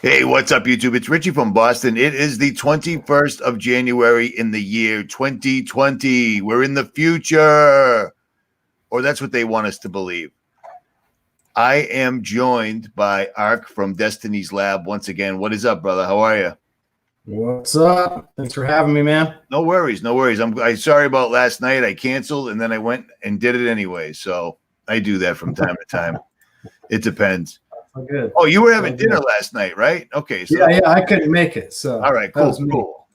Hey, what's up, YouTube? It's Richie from Boston. It is the 21st of January in the year 2020. We're in the future, or that's what they want us to believe. I am joined by Ark from Destiny's Lab once again. What is up, brother? How are you? What's up? Thanks for having me, man. No worries, no worries. I'm sorry about last night. I canceled, and then I went and did it anyway. So I do that from time to time. It depends. Oh, good. Oh, you were having dinner last night, right? Okay. So yeah, I couldn't make it. So all right, cool.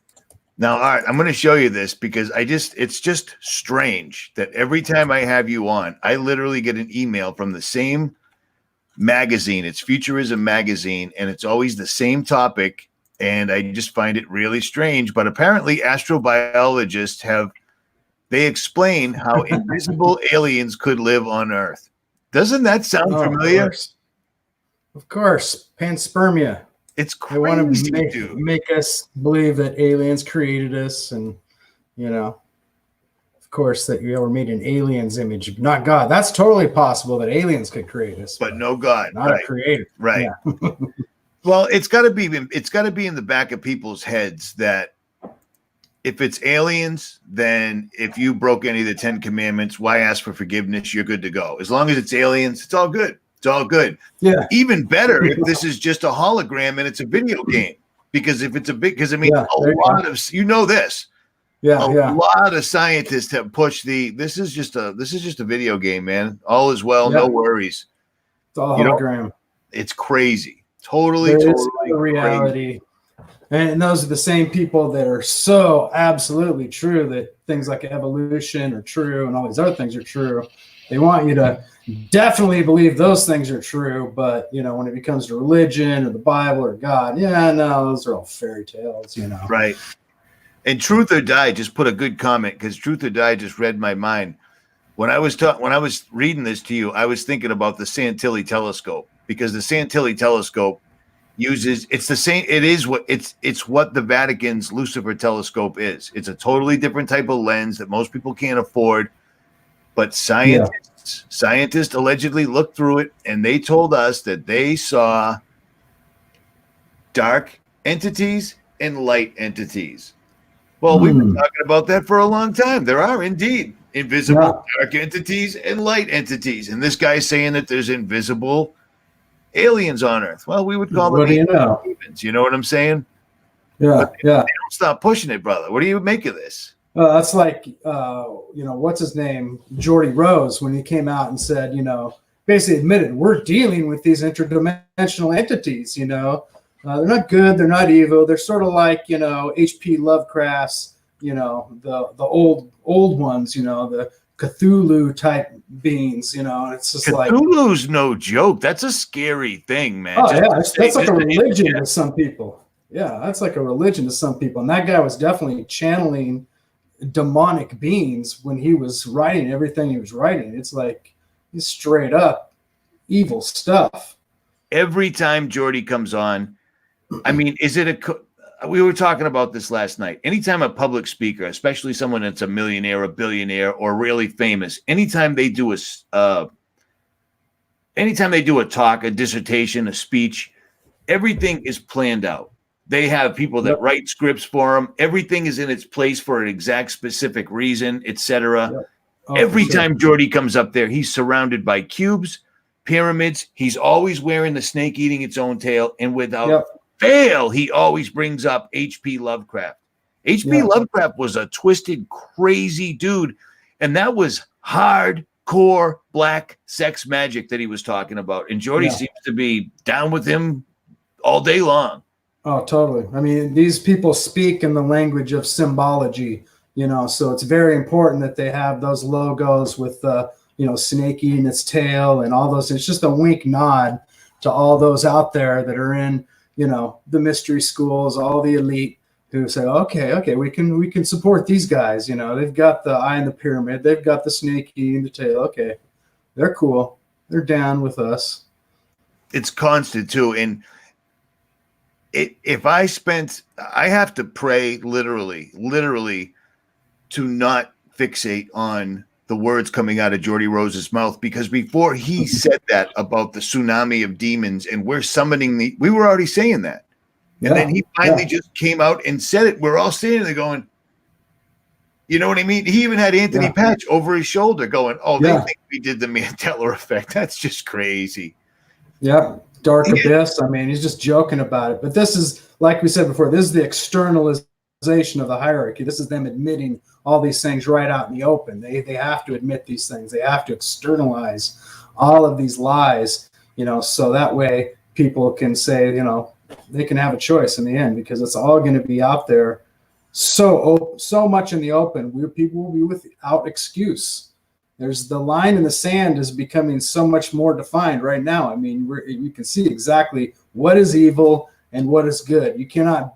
Now, all right, I'm going to show you this because it's just strange that every time I have you on, I literally get an email from the same magazine. It's Futurism Magazine, and it's always the same topic, and I just find it really strange. But apparently astrobiologists they explain how invisible aliens could live on Earth. Doesn't that sound familiar? Of course, panspermia. It's crazy. They want to make us believe that aliens created us, and of course, that you were made in aliens' image, not God. That's totally possible that aliens could create us, but no God, not a creator. Right. Yeah. Well, it's got to be in the back of people's heads that if it's aliens, then if you broke any of the 10 commandments, why ask for forgiveness? You're good to go. As long as it's aliens, it's all good. It's all good. Yeah. Even better if this is just a hologram and it's a video game, because if it's a lot of this. Yeah. A lot of scientists have pushed this is just a video game, man. All is well, no worries. It's all hologram. It's crazy. Totally reality. Crazy. And those are the same people that are so absolutely true that things like evolution are true and all these other things are true. They want you to definitely believe those things are true, but when it becomes to religion or the Bible or God, those are all fairy tales, Right. And Truth or Die just put a good comment, because Truth or Die just read my mind. When I was reading this to you, I was thinking about the Santilli telescope, because the Santilli telescope it's what the Vatican's Lucifer telescope is. It's a totally different type of lens that most people can't afford, but scientists allegedly looked through it, and they told us that they saw dark entities and light entities. Well, we've been talking about that for a long time. There are indeed invisible dark entities and light entities, and this guy's saying that there's invisible aliens on Earth. Well, we would call them demons. You know what I'm saying? Yeah, They don't stop pushing it, brother. What do you make of this? That's like, what's his name? Geordie Rose, when he came out and said, basically admitted, we're dealing with these interdimensional entities, they're not good, they're not evil. They're sort of like, H.P. Lovecraft's, the old ones, the Cthulhu type beings, and it's just Cthulhu's no joke. That's a scary thing, man. Oh, yeah, that's like a religion to some people. Yeah, that's like a religion to some people. And that guy was definitely channeling demonic beings when he was writing everything he was writing. It's like he's straight up evil stuff. Every time Geordie comes on, I mean, we were talking about this last night. Anytime a public speaker, especially someone that's a millionaire, a billionaire, or really famous, anytime they do a talk, a dissertation, a speech, everything is planned out. They have people that write scripts for them. Everything is in its place for an exact specific reason, etc. Yep. Every time Geordie comes up there, he's surrounded by cubes, pyramids. He's always wearing the snake eating its own tail, and without fail, he always brings up H.P. Lovecraft. H.P. Lovecraft was a twisted, crazy dude, and that was hardcore black sex magic that he was talking about. And Geordie seems to be down with him all day long. Oh, totally. I mean, these people speak in the language of symbology, so it's very important that they have those logos with snake eating its tail and all those. It's just a wink nod to all those out there that are in the mystery schools, all the elite who say, okay, we can support these guys. They've got the eye in the pyramid. They've got the snake eating the tail. Okay, they're cool. They're down with us. It's constant too. And I have to pray literally to not fixate on the words coming out of Jordy Rose's mouth, because before he said that about the tsunami of demons and we're summoning we were already saying that. And then he finally just came out and said it. We're all standing there going, you know what I mean? He even had Anthony Patch over his shoulder going, oh, they think we did the Mandela effect. That's just crazy. Yeah. Dark abyss. I mean, he's just joking about it. But this is, like we said before, this is the externalization of the hierarchy. This is them admitting all these things right out in the open. They have to admit these things. They have to externalize all of these lies, you know, so that way people can say, you know, they can have a choice in the end, because it's all going to be out there so much in the open. People will be without excuse. There's the line in the sand is becoming so much more defined right now. I mean, you can see exactly what is evil and what is good. You cannot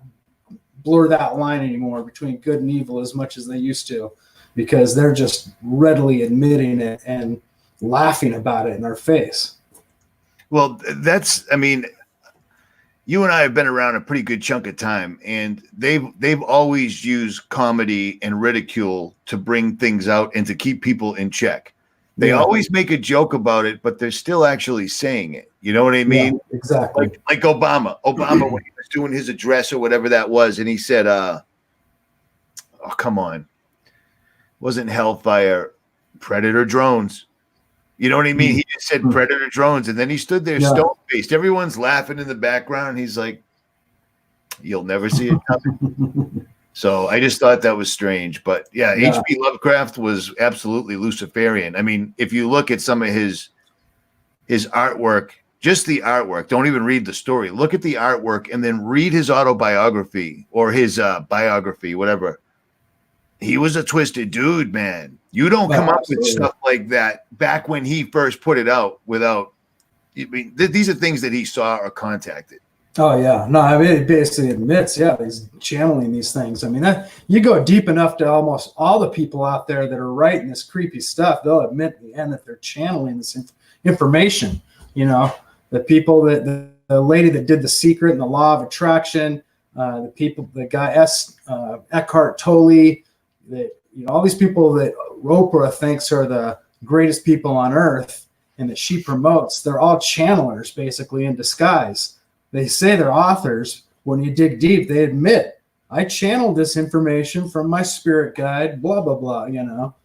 blur that line anymore between good and evil as much as they used to, because they're just readily admitting it and laughing about it in our face. Well, I mean, you and I have been around a pretty good chunk of time, and they've always used comedy and ridicule to bring things out and to keep people in check. They always make a joke about it, but they're still actually saying it. You know what I mean? Yeah, exactly. Like Obama when he was doing his address or whatever that was, and he said, oh, come on. Wasn't hellfire, predator drones. You know what I mean? He just said predator drones, and then he stood there stone-faced. Everyone's laughing in the background. He's like, you'll never see it coming. So I just thought that was strange. But, H.P. Lovecraft was absolutely Luciferian. I mean, if you look at some of his artwork, just the artwork, don't even read the story. Look at the artwork and then read his autobiography or his biography, whatever. He was a twisted dude, man. You don't come up with stuff like that back when he first put it out without. I mean, these are things that he saw or contacted. Oh yeah, no, I mean, it basically admits, he's channeling these things. I mean, you go deep enough to almost all the people out there that are writing this creepy stuff, they'll admit in the end that they're channeling this information. You know, the people the lady that did The Secret and the Law of Attraction, the guy Eckhart Tolle. That, you know, all these people that Oprah thinks are the greatest people on earth and that she promotes, they're all channelers basically in disguise. They say they're authors. When you dig deep, they admit, I channeled this information from my spirit guide, blah, blah, blah, you know.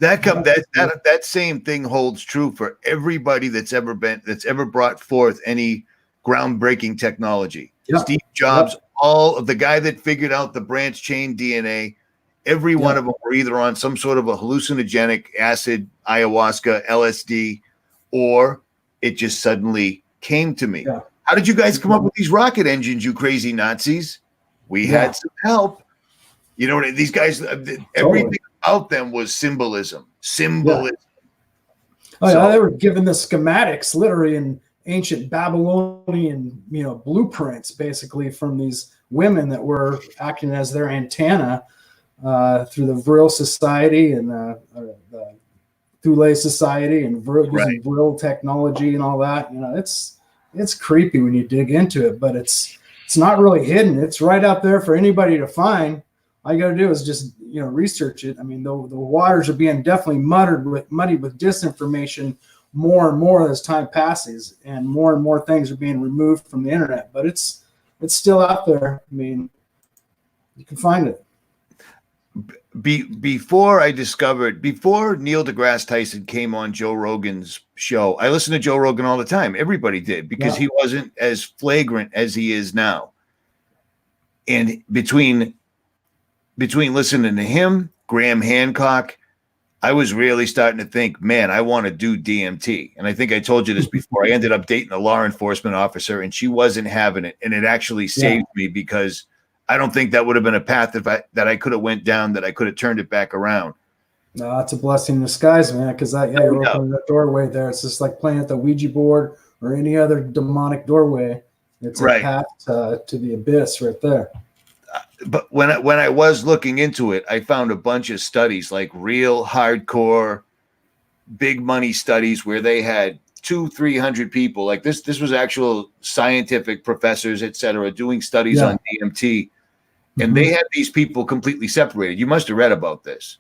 That same thing holds true for everybody that's ever brought forth any groundbreaking technology. Yep. Steve Jobs, all of the guy that figured out the branch chain DNA, every one of them were either on some sort of a hallucinogenic acid, ayahuasca, LSD, or it just suddenly came to me. Yeah. How did you guys come up with these rocket engines, you crazy Nazis? We had some help. You know, these guys, everything about them was symbolism. Oh, yeah, they were given the schematics literally in ancient Babylonian, you know, blueprints, basically, from these women that were acting as their antenna through the Vril Society and the Thule Society and using Vril technology and all that. You know, it's creepy when you dig into it, but it's not really hidden. It's right out there for anybody to find. All you got to do is just, you know, research it. I mean, the waters are being definitely muddied with disinformation more and more as time passes, and more things are being removed from the internet. But it's still out there. I mean, you can find it. Before Neil deGrasse Tyson came on Joe Rogan's show, I listened to Joe Rogan all the time. Everybody did, because he wasn't as flagrant as he is now. And between listening to him, Graham Hancock, I was really starting to think, man, I want to do DMT. And I think I told you this before. I ended up dating a law enforcement officer, and she wasn't having it. And it actually saved me, because I don't think that would have been a path that I could have went down, that I could have turned it back around. No, it's a blessing in disguise, man, because you're opening that doorway there. It's just like playing at the Ouija board or any other demonic doorway. It's a path to the abyss right there. But when I was looking into it, I found a bunch of studies, like real hardcore, big money studies, where they had 200-300 people. Like this was actual scientific professors, et cetera, doing studies on DMT. And they had these people completely separated. You must have read about this.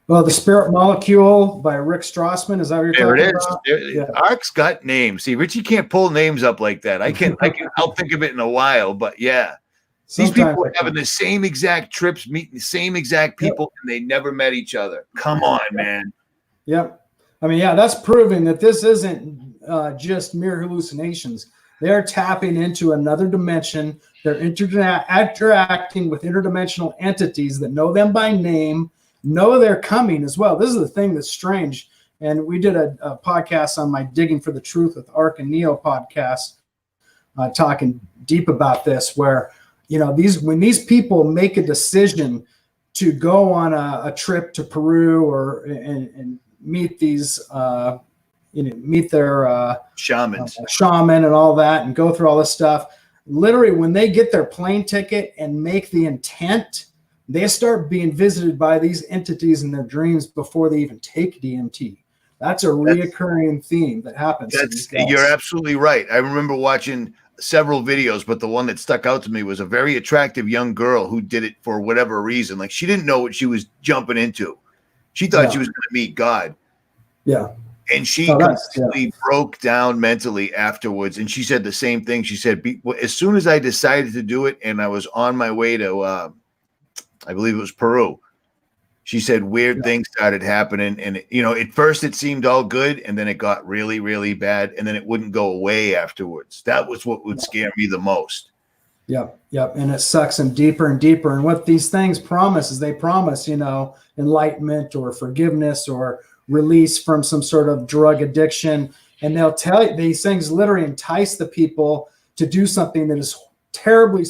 Well, The Spirit Molecule by Rick Strassman. Is that what you're There talking it is. about? Yeah. Ark's got names. See, Richie can't pull names up like that. I'll think of it in a while, but yeah. These Sometimes people I are having can. the same exact trips, meeting the same exact people, and they never met each other. Come on, man. Yep. I mean, yeah, that's proving that this isn't just mere hallucinations. They're tapping into another dimension. They're interacting with interdimensional entities that know them by name, know they're coming as well. This is the thing that's strange. And we did a podcast on my Digging for the Truth with Ark and Neo podcast, talking deep about this, where, you know, when these people make a decision to go on a trip to Peru and meet these, meet their Shamans. shaman and all that, and go through all this stuff. Literally, when they get their plane ticket and make the intent, they start being visited by these entities in their dreams before they even take DMT. That's a reoccurring theme that happens. You're absolutely right. I remember watching several videos, but the one that stuck out to me was a very attractive young girl who did it for whatever reason. Like, she didn't know what she was jumping into. She thought she was going to meet God. Yeah. And she completely broke down mentally afterwards. And she said the same thing. She said, as soon as I decided to do it and I was on my way to, I believe it was Peru, she said weird things started happening. And, you know, at first it seemed all good. And then it got really, really bad. And then it wouldn't go away afterwards. That was what would scare me the most. Yep. And it sucks them deeper and deeper. And what these things promise is they promise, you know, enlightenment or forgiveness or release from some sort of drug addiction. And they'll tell you, these things literally entice the people to do something that is terribly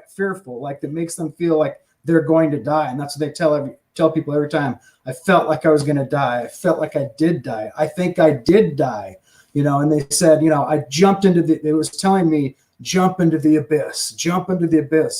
fearful, like that makes them feel like they're going to die. And that's what they tell people every time. I felt like I was going to die. I felt like I did die. I think I did die, you know. And they said, you know, I jumped into it was telling me, jump into the abyss,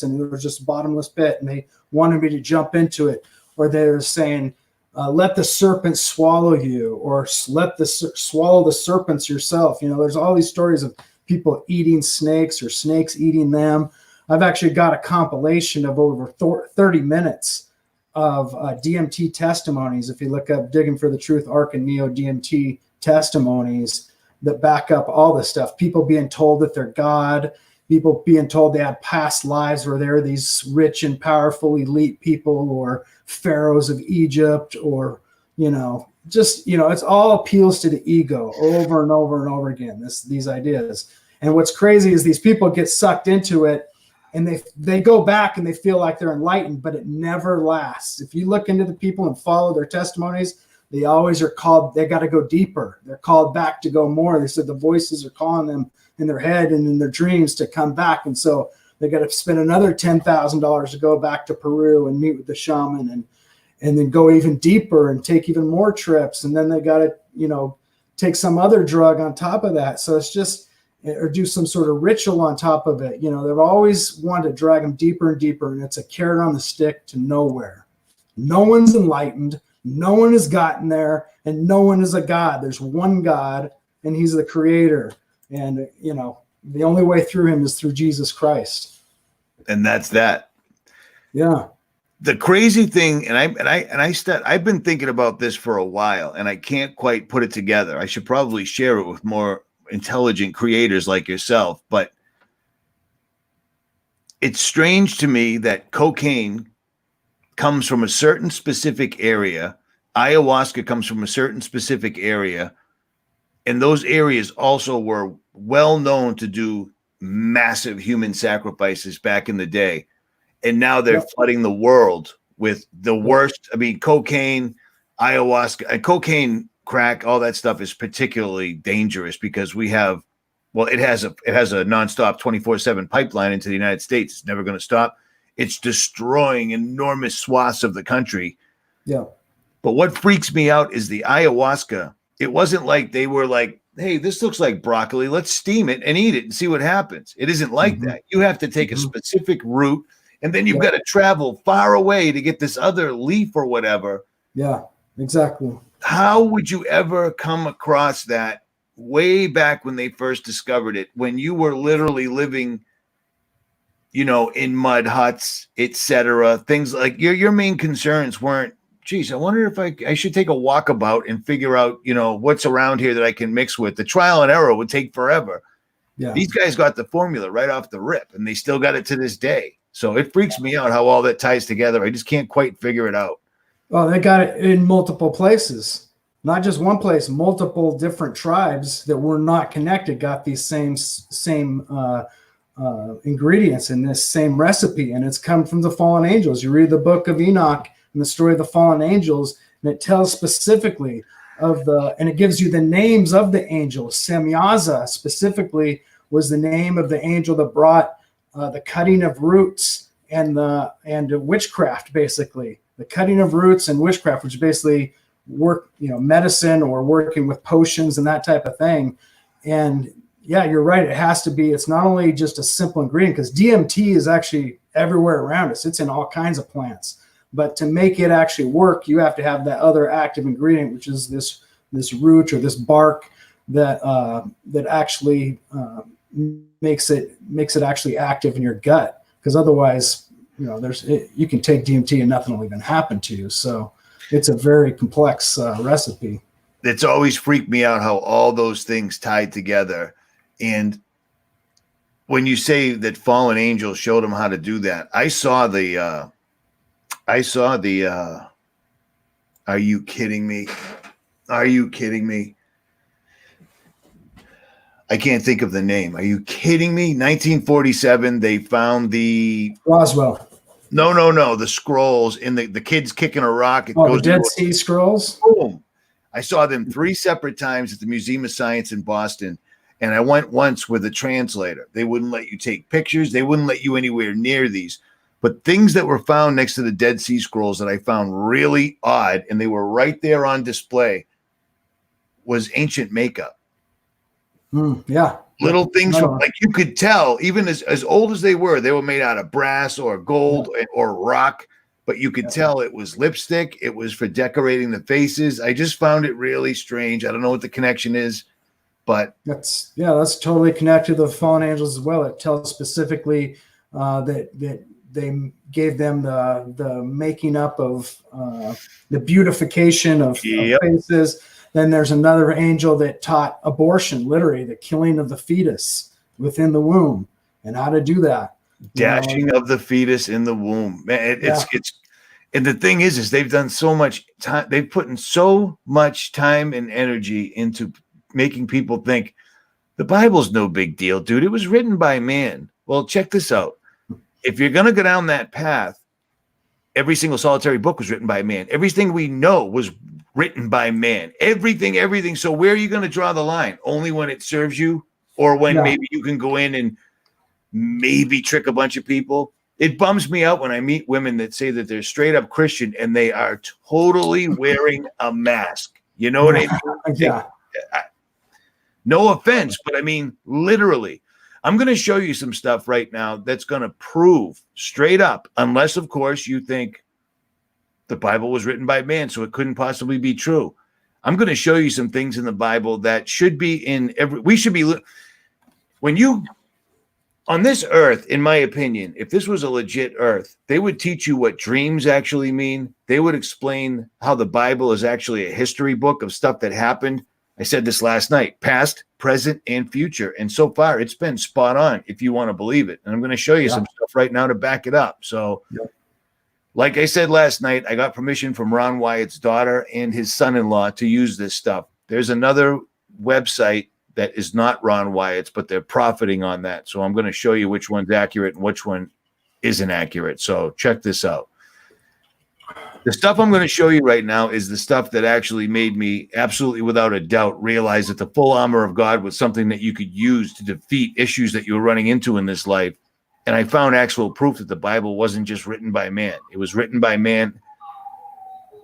and it was just a bottomless pit, and they wanted me to jump into it. Or they're saying, let the serpent swallow you, or swallow the serpents yourself. You know, there's all these stories of people eating snakes or snakes eating them. I've actually got a compilation of over 30 minutes of DMT testimonies. If you look up Digging for the Truth, Ark and Neo DMT testimonies that back up all this stuff. People being told that they're God, people being told they had past lives where they're these rich and powerful elite people, or pharaohs of Egypt, or, you know, just, you know, it's all appeals to the ego over and over and over again, these ideas. And what's crazy is these people get sucked into it, and they go back and they feel like they're enlightened, but it never lasts. If you look into the people and follow their testimonies, they always are called, they got to go deeper. They're called back to go more. They said the voices are calling them in their head and in their dreams to come back. And so they got to spend another $10,000 to go back to Peru and meet with the shaman, and then go even deeper and take even more trips. And then they got to, you know, take some other drug on top of that. So it's just, or do some sort of ritual on top of it. You know, they've always wanted to drag them deeper and deeper, and it's a carrot on the stick to nowhere. No one's enlightened. No one has gotten there, and no one is a God. There's one God, and he's the creator. And, you know, the only way through him is through Jesus Christ. And that's that. Yeah. The crazy thing, I've been thinking about this for a while, and I can't quite put it together. I should probably share it with more intelligent creators like yourself, but it's strange to me that cocaine comes from a certain specific area, ayahuasca comes from a certain specific area, and those areas also were well known to do massive human sacrifices back in the day. And now they're flooding the world with the worst. I mean, cocaine, ayahuasca, cocaine, crack, all that stuff is particularly dangerous because we have, well, it has a nonstop 24/7 pipeline into the United States. It's never going to stop. It's destroying enormous swaths of the country. Yeah. But what freaks me out is the ayahuasca. It wasn't like they were like, hey, this looks like broccoli. Let's steam it and eat it and see what happens. It isn't like that. You have to take a specific route, and then you've got to travel far away to get this other leaf or whatever. Yeah, exactly. How would you ever come across that way back when they first discovered it, when you were literally living, you know, in mud huts, etc.? Things like your main concerns weren't geez, I wonder if I should take a walkabout and figure out, what's around here that I can mix with. The trial and error would take forever. Yeah. These guys got the formula right off the rip, and they still got it to this day. So it freaks me out how all that ties together. I just can't quite figure it out. Oh, they got it in multiple places, not just one place. Multiple different tribes that were not connected got these same ingredients in this same recipe, and it's come from the fallen angels. You read the book of Enoch and the story of the fallen angels, and it tells specifically and it gives you the names of the angels. Semyaza specifically was the name of the angel that brought the cutting of roots and witchcraft, basically. The cutting of roots and witchcraft, which basically work, medicine or working with potions and that type of thing. And yeah, you're right. It has to be. It's not only just a simple ingredient, because DMT is actually everywhere around us. It's in all kinds of plants. But to make it actually work, you have to have that other active ingredient, which is this root or this bark that actually makes it actually active in your gut. Because otherwise, you can take DMT and nothing will even happen to you. So it's a very complex recipe. It's always freaked me out how all those things tied together. And when you say that fallen angels showed them how to do that, I saw the are you kidding me? Are you kidding me? I can't think of the name. Are you kidding me? 1947, they found the Roswell. No. The scrolls in the kids kicking a rock. The Dead Sea Scrolls? Boom. I saw them 3 separate times at the Museum of Science in Boston. And I went once with a translator. They wouldn't let you take pictures. They wouldn't let you anywhere near these. But things that were found next to the Dead Sea Scrolls that I found really odd, and they were right there on display, was ancient makeup. Yeah. Little things like you could tell, even as old as they were made out of brass or gold or rock, but you could tell it was lipstick. It was for decorating the faces. I just found it really strange. I don't know what the connection is, but that's totally connected to the fallen angels as well. It tells specifically that they gave them the making up of the beautification of faces. Then there's another angel that taught abortion, literally the killing of the fetus within the womb and how to do that. Dashing of the fetus in the womb. Man, it's and the thing is they've done so much time. They've put in so much time and energy into making people think the Bible's no big deal, dude. It was written by man. Well, check this out. If you're going to go down that path, every single solitary book was written by man. Everything we know was written by man. Everything. So where are you going to draw the line? Only when it serves you, or when maybe you can go in and maybe trick a bunch of people? It bums me out when I meet women that say that they're straight up Christian and they are totally wearing a mask. You know what I mean? Yeah. No offense, but I mean, literally. I'm going to show you some stuff right now that's going to prove straight up, unless, of course, you think the Bible was written by man, so it couldn't possibly be true. I'm going to show you some things in the Bible that should be in on this earth, in my opinion, if this was a legit earth, they would teach you what dreams actually mean. They would explain how the Bible is actually a history book of stuff that happened. I said this last night, past, present, and future. And so far, it's been spot on, if you want to believe it. And I'm going to show you some stuff right now to back it up. So, like I said last night, I got permission from Ron Wyatt's daughter and his son-in-law to use this stuff. There's another website that is not Ron Wyatt's, but they're profiting on that. So I'm going to show you which one's accurate and which one isn't accurate. So check this out. The stuff I'm going to show you right now is the stuff that actually made me absolutely without a doubt realize that the full armor of God was something that you could use to defeat issues that you were running into in this life. And I found actual proof that the Bible wasn't just written by man. It was written by man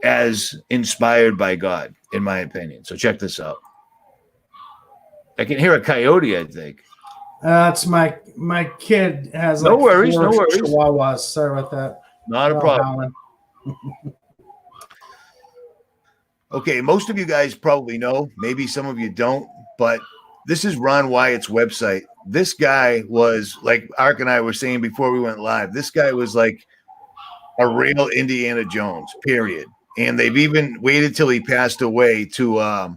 as inspired by God, in my opinion. So check this out. I can hear a coyote, I think. It's my kid has no worries. Chihuahuas. Sorry about that. Not a problem. Okay, most of you guys probably know, maybe some of you don't, but this is Ron Wyatt's website. This guy was, like Ark and I were saying before we went live, this guy was like a real Indiana Jones, period. And they've even waited till he passed away to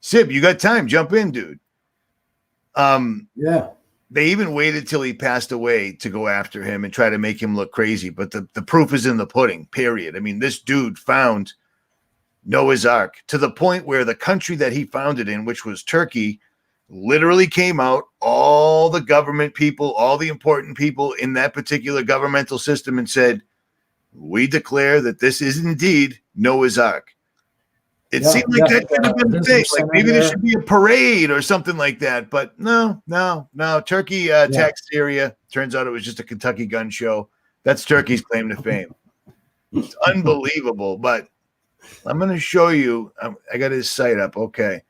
Sib, you got time? Jump in, dude. Yeah. They even waited till he passed away to go after him and try to make him look crazy. But the proof is in the pudding, period. I mean, this dude found Noah's Ark to the point where the country that he found it in, which was Turkey, literally came out, all the government people, all the important people in that particular governmental system, and said, we declare that this is indeed Noah's Ark. It seemed like that could have been the thing. Like maybe there should be a parade or something like that. But no. Turkey attacked Syria. Turns out it was just a Kentucky gun show. That's Turkey's claim to fame. It's unbelievable. But I'm going to show you. I got his site up. Okay.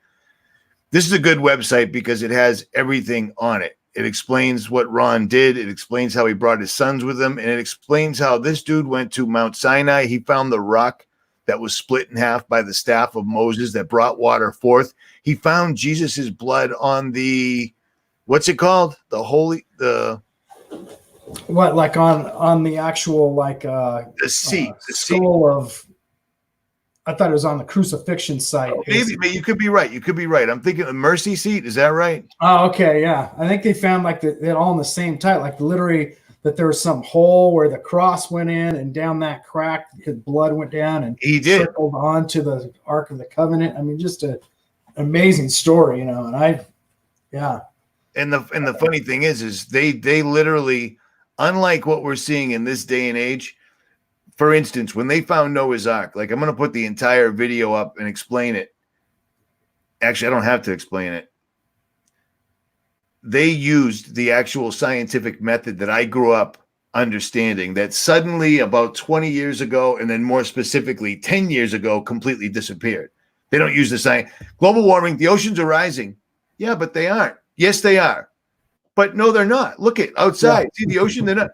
This is a good website because it has everything on it. It explains what Ron did. It explains how he brought his sons with him. And it explains how this dude went to Mount Sinai. He found the rock that was split in half by the staff of Moses that brought water forth. He found Jesus's blood on the, what's it called? Like on the actual, like, the seat, skull of, I thought it was on the crucifixion site. Oh, maybe you could be right. I'm thinking the mercy seat. Is that right? Oh, okay. Yeah. I think they found like it all in the same type, like literally that there was some hole where the cross went in and down that crack, his blood went down and he did trickled onto the Ark of the Covenant. I mean, just an amazing story, and And the funny thing is they literally, unlike what we're seeing in this day and age, for instance, when they found Noah's Ark, like I'm going to put the entire video up and explain it. Actually, I don't have to explain it. They used the actual scientific method that I grew up understanding that suddenly about 20 years ago, and then more specifically 10 years ago, completely disappeared. They don't use the science. Global warming, the oceans are rising. Yeah, but they aren't. Yes, they are. But no, they're not. Look at outside. See the ocean? They're not.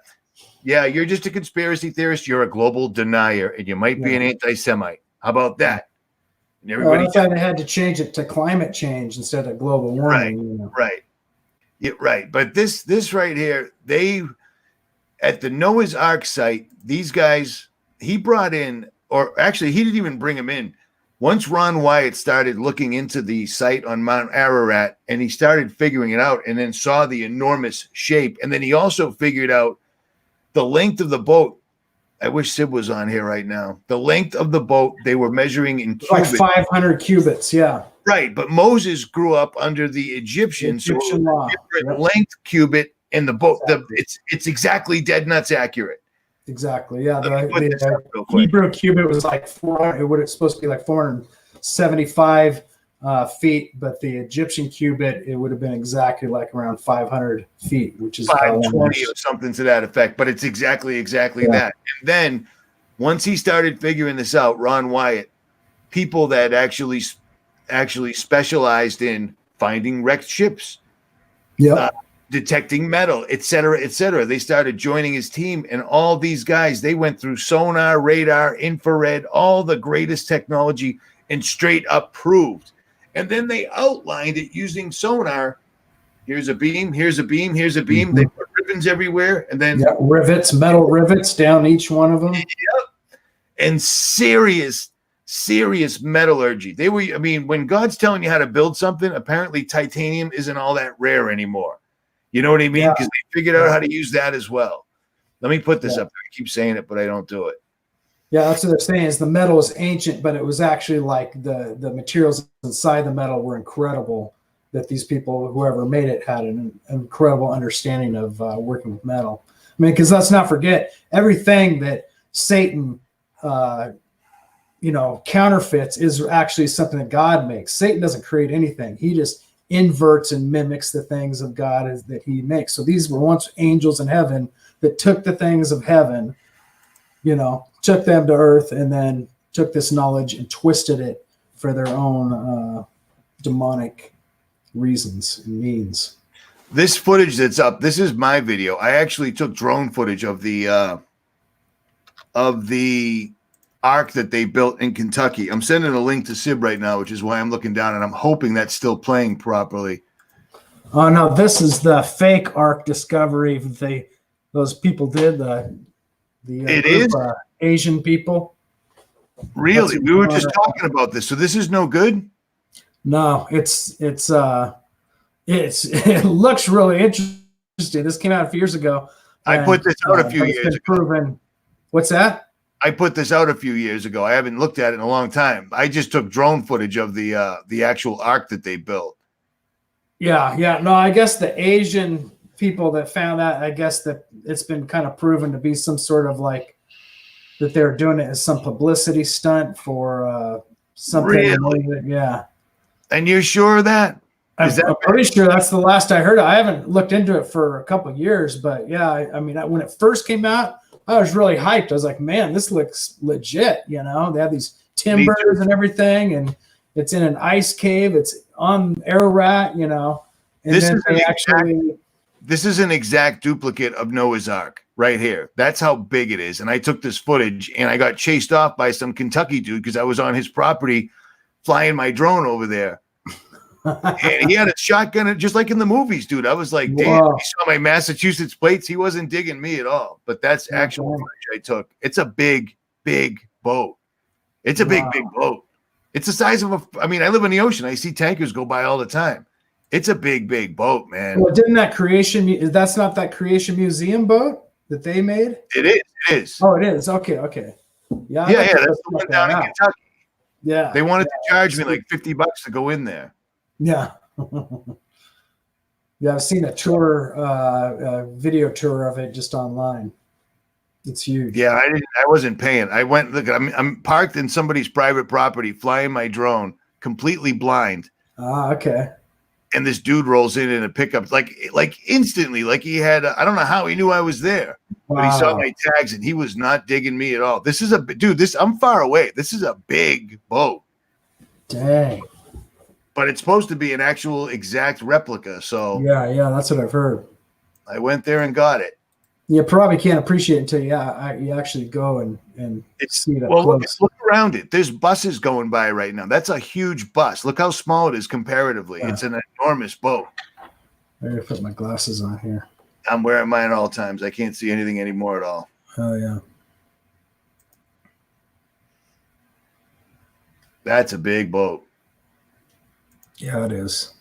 Yeah, you're just a conspiracy theorist. You're a global denier, and you might be an anti-Semite. How about that? And everybody, that's why they had to change it to climate change instead of global warming. Right. Yeah, right. But this right here, they at the Noah's Ark site, these guys, he brought in, or actually he didn't even bring them in. Once Ron Wyatt started looking into the site on Mount Ararat, and he started figuring it out, and then saw the enormous shape, and then he also figured out the length of the boat. I wish Sid was on here right now. The length of the boat they were measuring in cubits. Like 500 cubits, yeah. Right, but Moses grew up under the Egyptians, Egyptian law. Different length cubit in the boat. It's exactly dead nuts accurate. Exactly, yeah. The Hebrew cubit was like 400. It's supposed to be like 475 feet, but the Egyptian cubit, it would have been exactly like around 500 feet, which is 520 or something to that effect. But it's exactly that. And then once he started figuring this out, Ron Wyatt, people that actually specialized in finding wrecked ships, detecting metal, et cetera. They started joining his team, and all these guys, they went through sonar, radar, infrared, all the greatest technology, and straight up proved. And then they outlined it using sonar. Here's a beam, here's a beam, here's a beam. They put ribbons everywhere, and then rivets, metal rivets down each one of them. Yep. And serious metallurgy. When God's telling you how to build something, apparently titanium isn't all that rare anymore. You know what I mean? Because they figured out how to use that as well. Let me put this up. I keep saying it, but I don't do it. Yeah, that's what they're saying is the metal is ancient, but it was actually like the materials inside the metal were incredible, that these people, whoever made it, had an incredible understanding of working with metal. I mean, because let's not forget, everything that Satan counterfeits is actually something that God makes. Satan doesn't create anything. He just inverts and mimics the things of God that he makes. So these were once angels in heaven that took the things of heaven, took them to earth, and then took this knowledge and twisted it for their own demonic reasons and means. This footage that's up, this is my video. I actually took drone footage of the ark that they built in Kentucky. I'm sending a link to Sib right now, which is why I'm looking down, and I'm hoping that's still playing properly. Oh no, this is the fake ark discovery those people did. The Asian people. Really? We were just talking about this. So this is no good? No, it looks really interesting. This came out a few years ago. I put this out a few years ago. Proven. What's that? I put this out a few years ago. I haven't looked at it in a long time. I just took drone footage of the actual ark that they built. Yeah. No, I guess the Asian people that found that, I guess that it's been kind of proven to be some sort of like that they're doing it as some publicity stunt for something. Really? Yeah. And you're sure of that? I'm pretty sure that's the last I heard. I haven't looked into it for a couple of years, but yeah, I mean, when it first came out, I was really hyped. I was like, man, this looks legit. You know, they have these timbers and everything, and it's in an ice cave. It's on Ararat, you know. And this is an exact duplicate of Noah's Ark right here. That's how big it is. And I took this footage, and I got chased off by some Kentucky dude because I was on his property flying my drone over there. And he had a shotgun, just like in the movies, dude. I was like, damn, he saw my Massachusetts plates. He wasn't digging me at all. But that's actual footage I took. It's a big, big boat. It's a big boat. It's the size of I live in the ocean. I see tankers go by all the time. It's a big, big boat, man. Well, that's not that Creation Museum boat that they made? It is. Oh, it is. Okay. Yeah. Yeah. That's the one down in Kentucky. Yeah. They wanted to charge me like $50 to go in there. Yeah. Yeah, I've seen a tour, video tour of it just online. It's huge. Yeah, I wasn't paying. I went, look, I'm parked in somebody's private property, flying my drone, completely blind. Ah, okay. And this dude rolls in a pickup, like instantly, like he had, I don't know how he knew I was there, but he saw my tags and he was not digging me at all. This is I'm far away. This is a big boat. Dang. But it's supposed to be an actual exact replica. So yeah, that's what I've heard. I went there and got it. You probably can't appreciate it until you actually go and see it up close. Look around it. There's buses going by right now. That's a huge bus. Look how small it is comparatively. Yeah. It's an enormous boat. I gotta put my glasses on here. I'm wearing mine at all times. I can't see anything anymore at all. Oh yeah. That's a big boat. Yeah, it is.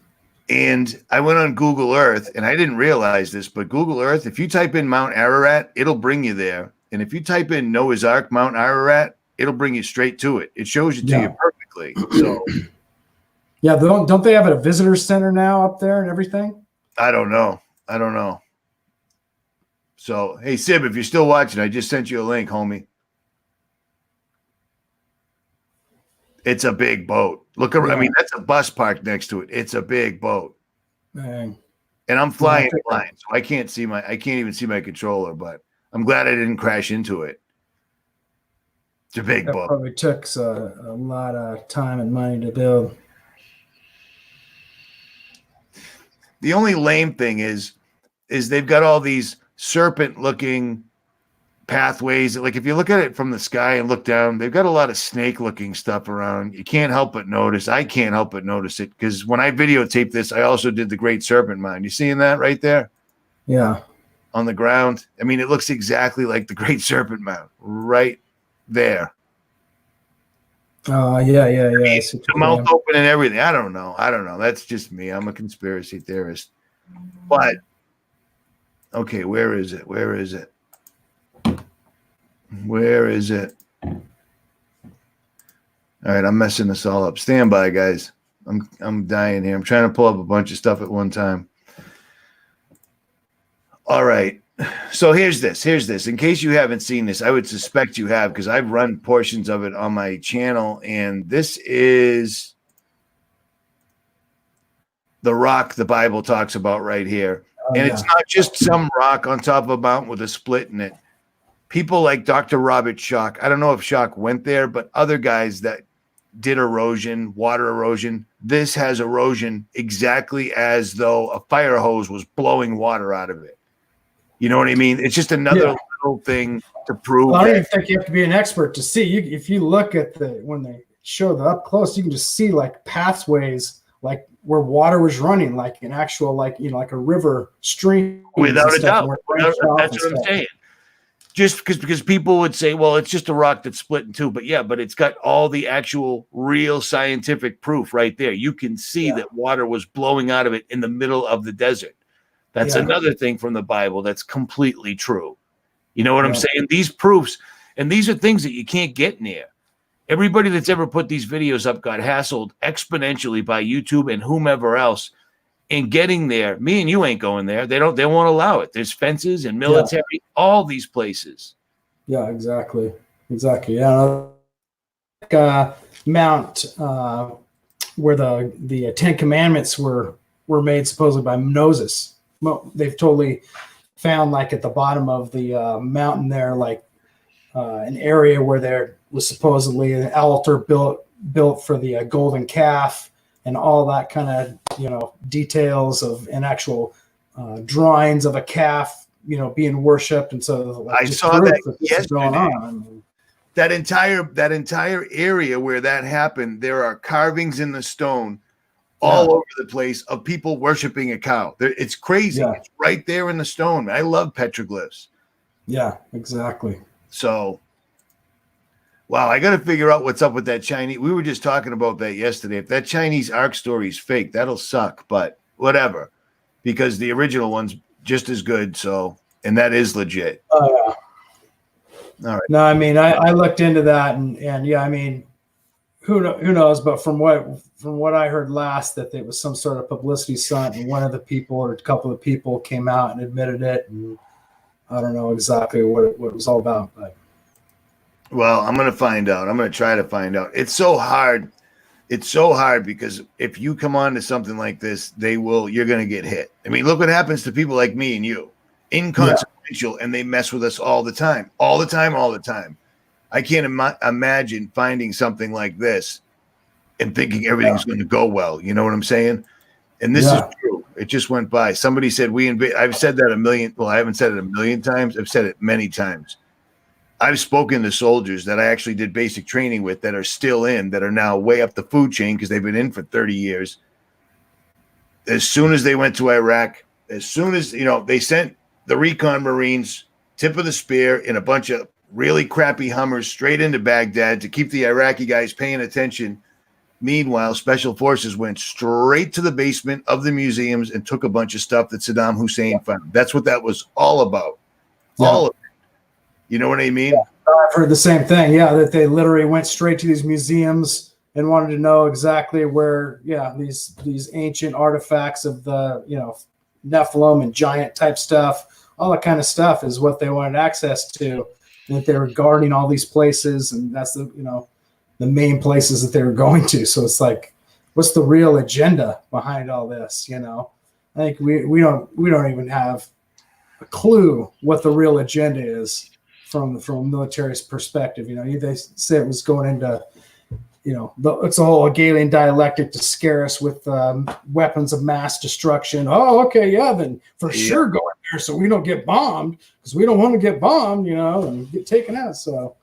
And I went on Google Earth, and I didn't realize this, but Google Earth, if you type in Mount Ararat, it'll bring you there. And if you type in Noah's Ark, Mount Ararat, it'll bring you straight to it. It shows it to you perfectly. So, yeah, don't they have a visitor center now up there and everything? I don't know. So, hey, Sib, if you're still watching, I just sent you a link, homie. It's a big boat. Look around. Yeah. That's a bus parked next to it. It's a big boat. Dang. And I'm flying blind, so I can't even see my controller, but I'm glad I didn't crash into it. It's a big boat. Probably took a lot of time and money to build. The only lame thing is they've got all these serpent-looking pathways. Like if you look at it from the sky and look down, they've got a lot of snake-looking stuff around. You can't help but notice. I can't help but notice it because when I videotaped this, I also did the Great Serpent Mound. You seeing that right there? Yeah. On the ground. It looks exactly like the Great Serpent Mound right there. Oh, yeah. The mouth open and everything. I don't know. That's just me. I'm a conspiracy theorist. But okay, where is it? All right, I'm messing this all up. Stand by, guys. I'm dying here. I'm trying to pull up a bunch of stuff at one time. All right. So here's this. In case you haven't seen this, I would suspect you have because I've run portions of it on my channel, and this is the rock the Bible talks about right here. It's not just some rock on top of a mountain with a split in it. People like Dr. Robert Schoch, I don't know if Schoch went there, but other guys that did erosion, water erosion, this has erosion exactly as though a fire hose was blowing water out of it. You know what I mean? It's just another little thing to prove. Well, I don't even think you have to be an expert to see. If you look at when they show the up close, you can just see like pathways, like where water was running, like an actual, like a river stream. Without a doubt. That's what I'm saying. just because people would say, well, it's just a rock that's split in two. But yeah, but it's got all the actual real scientific proof right there. You can see that water was blowing out of it in the middle of the desert. That's another thing from the Bible that's completely true. You know what I'm saying? These proofs, and these are things that you can't get near. Everybody that's ever put these videos up got hassled exponentially by YouTube and whomever else in getting there. Me and you ain't going there. They won't allow it. There's fences and military, all these places. Yeah, exactly. Yeah. Mount where the Ten Commandments were made supposedly by Moses. They've totally found like at the bottom of the mountain there, like an area where there was supposedly an altar built for the golden calf and all that kind of, details of an actual drawings of a calf, being worshipped. And so like, I saw that yesterday. That entire area where that happened, there are carvings in the stone all over the place of people worshiping a cow. It's crazy. Yeah. It's right there in the stone. I love petroglyphs. Yeah, exactly. So, wow, I got to figure out what's up with that Chinese. We were just talking about that yesterday. If that Chinese Ark story is fake, that'll suck, but whatever, because the original one's just as good. So, and that is legit. Oh, yeah. All right. No, I mean, I looked into that and yeah, I mean, who knows? But from what I heard last, that it was some sort of publicity stunt, and one of the people or a couple of people came out and admitted it, and I don't know exactly what it was all about. But well, I'm gonna find out. I'm gonna try to find out. It's so hard. It's so hard because if you come on to something like this, you're gonna get hit. I mean, look what happens to people like me and you, inconsequential, and they mess with us all the time. I can't imagine finding something like this and thinking everything's going to go well. You know what I'm saying? And this is true. It just went by. Somebody said I've said that a million. Well, I haven't said it a million times. I've said it many times. I've spoken to soldiers that I actually did basic training with that are still that are now way up the food chain because they've been in for 30 years. As soon as they went to Iraq, as soon as, they sent the recon Marines, tip of the spear, in a bunch of really crappy Hummers straight into Baghdad to keep the Iraqi guys paying attention. Meanwhile, special forces went straight to the basement of the museums and took a bunch of stuff that Saddam Hussein found. That's what that was all about. All of it. You know what I mean? Yeah. I've heard the same thing. Yeah, that they literally went straight to these museums and wanted to know exactly where, these ancient artifacts of the, Nephilim and giant type stuff, all that kind of stuff is what they wanted access to. And that they were guarding all these places, and that's the main places that they were going to. So it's like, what's the real agenda behind all this? I think we don't even have a clue what the real agenda is from a military's perspective. They say it was going into, it's a whole Hegelian dialectic to scare us with weapons of mass destruction. Oh, okay, then for sure go in there so we don't get bombed, because we don't want to get bombed, and get taken out. So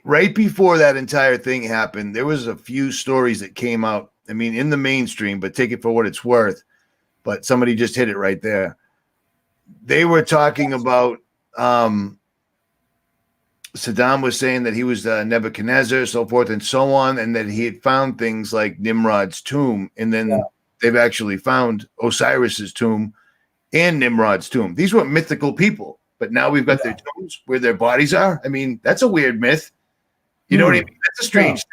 right before that entire thing happened, there was a few stories that came out. I mean, in the mainstream, but take it for what it's worth. But somebody just hit it right there. They were talking about Saddam was saying that he was Nebuchadnezzar, so forth and so on, and that he had found things like Nimrod's tomb, and then they've actually found Osiris's tomb and Nimrod's tomb. These were mythical people, but now we've got their tombs where their bodies are. I mean, that's a weird myth. You know what I mean? That's a strange thing.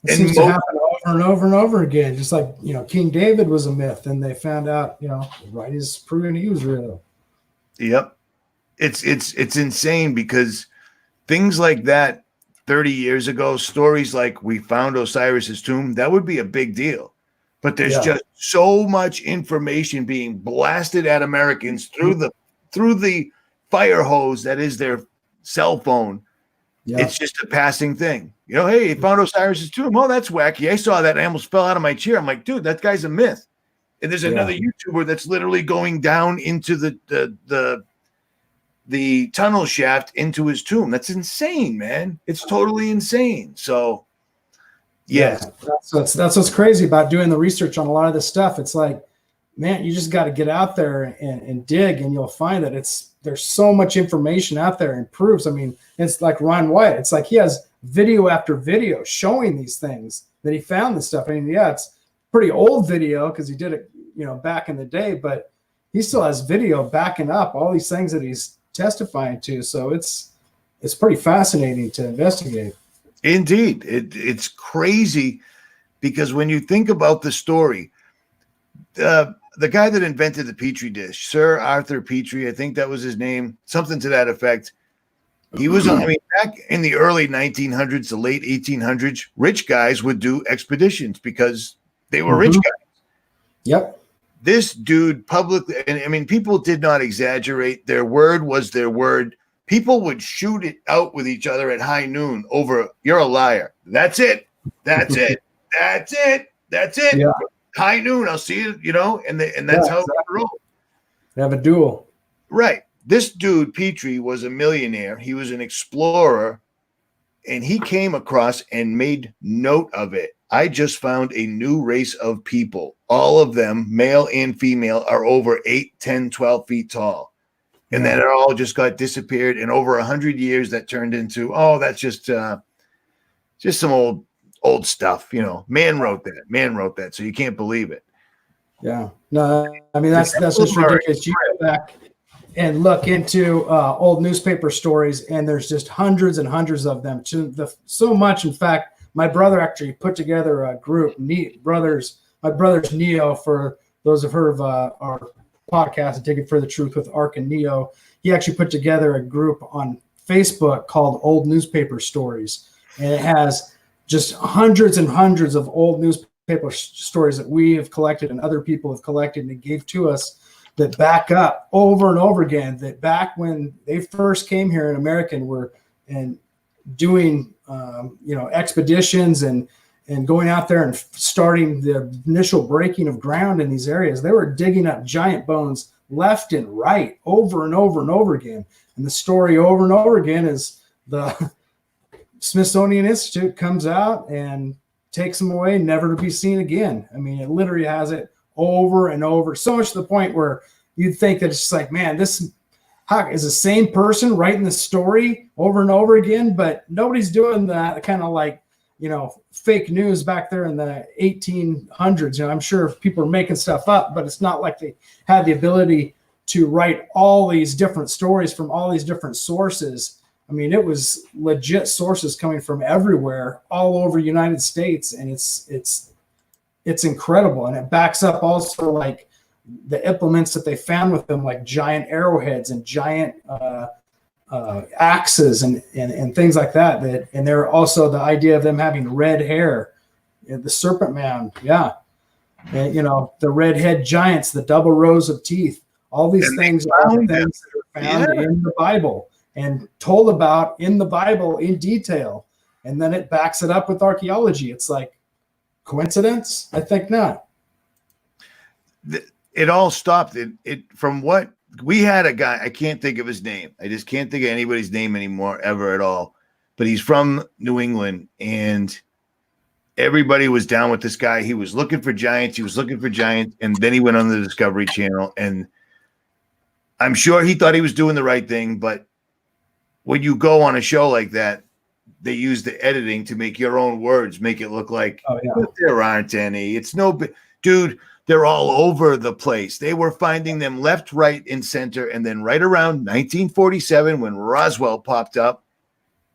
It seems to happen over and over and over again. Just like, King David was a myth, and they found out, right, he's proven he was real. Yep. It's insane because things like that 30 years ago, stories like we found Osiris's tomb, that would be a big deal. But there's just so much information being blasted at Americans through the fire hose that is their cell phone. Yeah. It's just a passing thing. Hey, they found Osiris's tomb. Oh, that's wacky. I saw that. I almost fell out of my chair. I'm like, dude, that guy's a myth. And there's another YouTuber that's literally going down into the tunnel shaft into his tomb. That's insane, man. It's totally insane. So, yes. That's what's crazy about doing the research on a lot of this stuff. It's like, man, you just got to get out there and dig, and you'll find that there's so much information out there and proofs. I mean, it's like Ron White. It's like he has video after video showing these things that he found this stuff. I mean, yeah, it's pretty old video because he did it, back in the day, but he still has video backing up all these things that he's testifying to. So it's pretty fascinating to investigate. Indeed. It's crazy because when you think about the story, the guy that invented the Petri dish, Sir Arthur Petrie, I think that was his name, something to that effect. He was, back in the early 1900s, the late 1800s, rich guys would do expeditions because they were rich guys. Yep. This dude publicly, and people did not exaggerate. Their word was their word. People would shoot it out with each other at high noon over, you're a liar. That's it. That's it. That's it. That's it. Yeah. High noon, I'll see you, and that's how they roll. They have a duel. Right. This dude, Petrie, was a millionaire. He was an explorer, and he came across and made note of it. I just found a new race of people. All of them, male and female, are over 8, 10, 12 feet tall. And then it all just got disappeared. And over 100 years, that turned into, that's just some old stuff. Man wrote that. So you can't believe it. Yeah. No, I mean, that's just ridiculous. You go back and look into old newspaper stories, and there's just hundreds and hundreds of them. So much, in fact, my brother actually put together a group, my brother's Neo, for those who've heard of our podcast, and Take It for the Truth with Ark and Neo. He actually put together a group on Facebook called Old Newspaper Stories, and it has just hundreds and hundreds of old newspaper stories that we have collected and other people have collected and gave to us that back up over and over again that back when they first came here in America and were doing expeditions and going out there and starting the initial breaking of ground in these areas, they were digging up giant bones left and right over and over and over again. And the story over and over again is the Smithsonian Institute comes out and takes them away, never to be seen again. I mean, it literally has it over and over, so much to the point where you'd think that it's just like, man, this is the same person writing the story over and over again, but nobody's doing that kind of like, fake news back there in the 1800s. I'm sure people are making stuff up, but it's not like they had the ability to write all these different stories from all these different sources. I mean, it was legit sources coming from everywhere, all over the United States, and it's incredible. And it backs up also like the implements that they found with them, like giant arrowheads and giant axes and things like that. And they're also the idea of them having red hair, the serpent mound, and, the red head giants, the double rows of teeth. All these things are things that are found in the Bible and told about in the Bible in detail. And then it backs it up with archaeology. It's like, coincidence? I think not. It all stopped. It from what we had a guy, I can't think of his name. I just can't think of anybody's name anymore, ever at all. But he's from New England, and everybody was down with this guy. He was looking for giants. And then he went on the Discovery Channel, and I'm sure he thought he was doing the right thing. But when you go on a show like that, they use the editing to make your own words make it look like there aren't any. It's no big dude. They're all over the place. They were finding them left, right, and center. And then right around 1947, when Roswell popped up,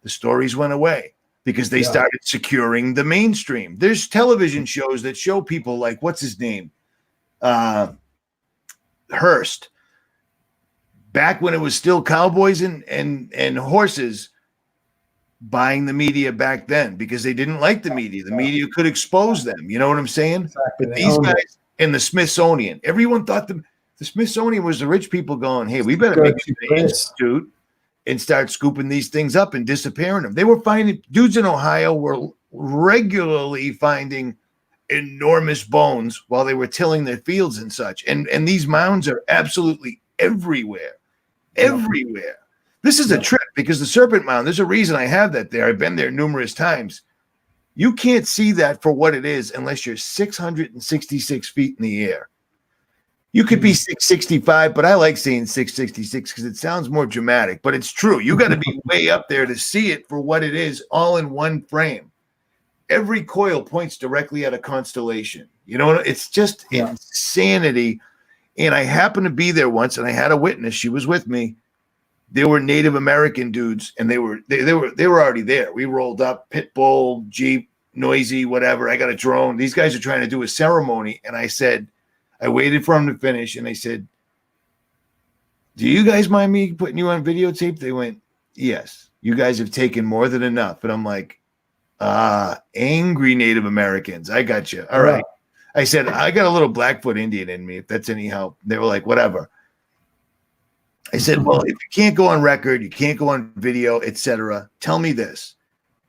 the stories went away because they started securing the mainstream. There's television shows that show people like, what's his name? Hearst. Back when it was still cowboys and horses buying the media back then because they didn't like the media. The media could expose them. You know what I'm saying? Exactly. But these guys in the Smithsonian, everyone thought the Smithsonian was the rich people going, hey, we better make an institute and start scooping these things up and disappearing them. They were finding dudes in Ohio were regularly finding enormous bones while they were tilling their fields and such. And these mounds are absolutely everywhere. Everywhere. This is a trip because the Serpent Mound, there's a reason I have that there. I've been there numerous times. You can't see that for what it is unless you're 666 feet in the air. You could be 665, but I like saying 666 because it sounds more dramatic, but it's true. You got to be way up there to see it for what it is, all in one frame. Every coil points directly at a constellation. You know, it's just insanity. And I happened to be there once, and I had a witness. She was with me. They were Native American dudes, and they were already there. We rolled up, pit bull, Jeep, noisy, whatever. I got a drone. These guys are trying to do a ceremony, and I said, I waited for them to finish, and I said, do you guys mind me putting you on videotape? They went, yes. You guys have taken more than enough. And I'm like, angry Native Americans. I got you. All right. I said, I got a little Blackfoot Indian in me, if that's any help. They were like, whatever. I said, well, if you can't go on record, you can't go on video, etc., tell me this.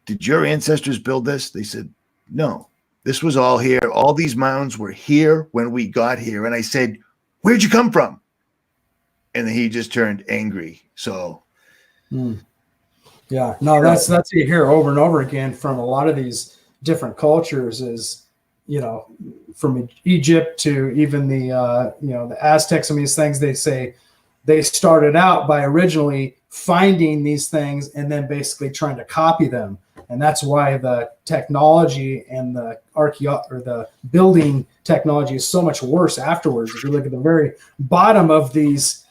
Did your ancestors build this? They said, no. This was all here. All these mounds were here when we got here. And I said, where'd you come from? And then he just turned angry. So, yeah, no, that's what you hear over and over again from a lot of these different cultures is, you know, from Egypt to even the, the Aztecs and these things, they say they started out by originally finding these things and then basically trying to copy them. And that's why the technology and the the building technology is so much worse afterwards. If you look at the very bottom of these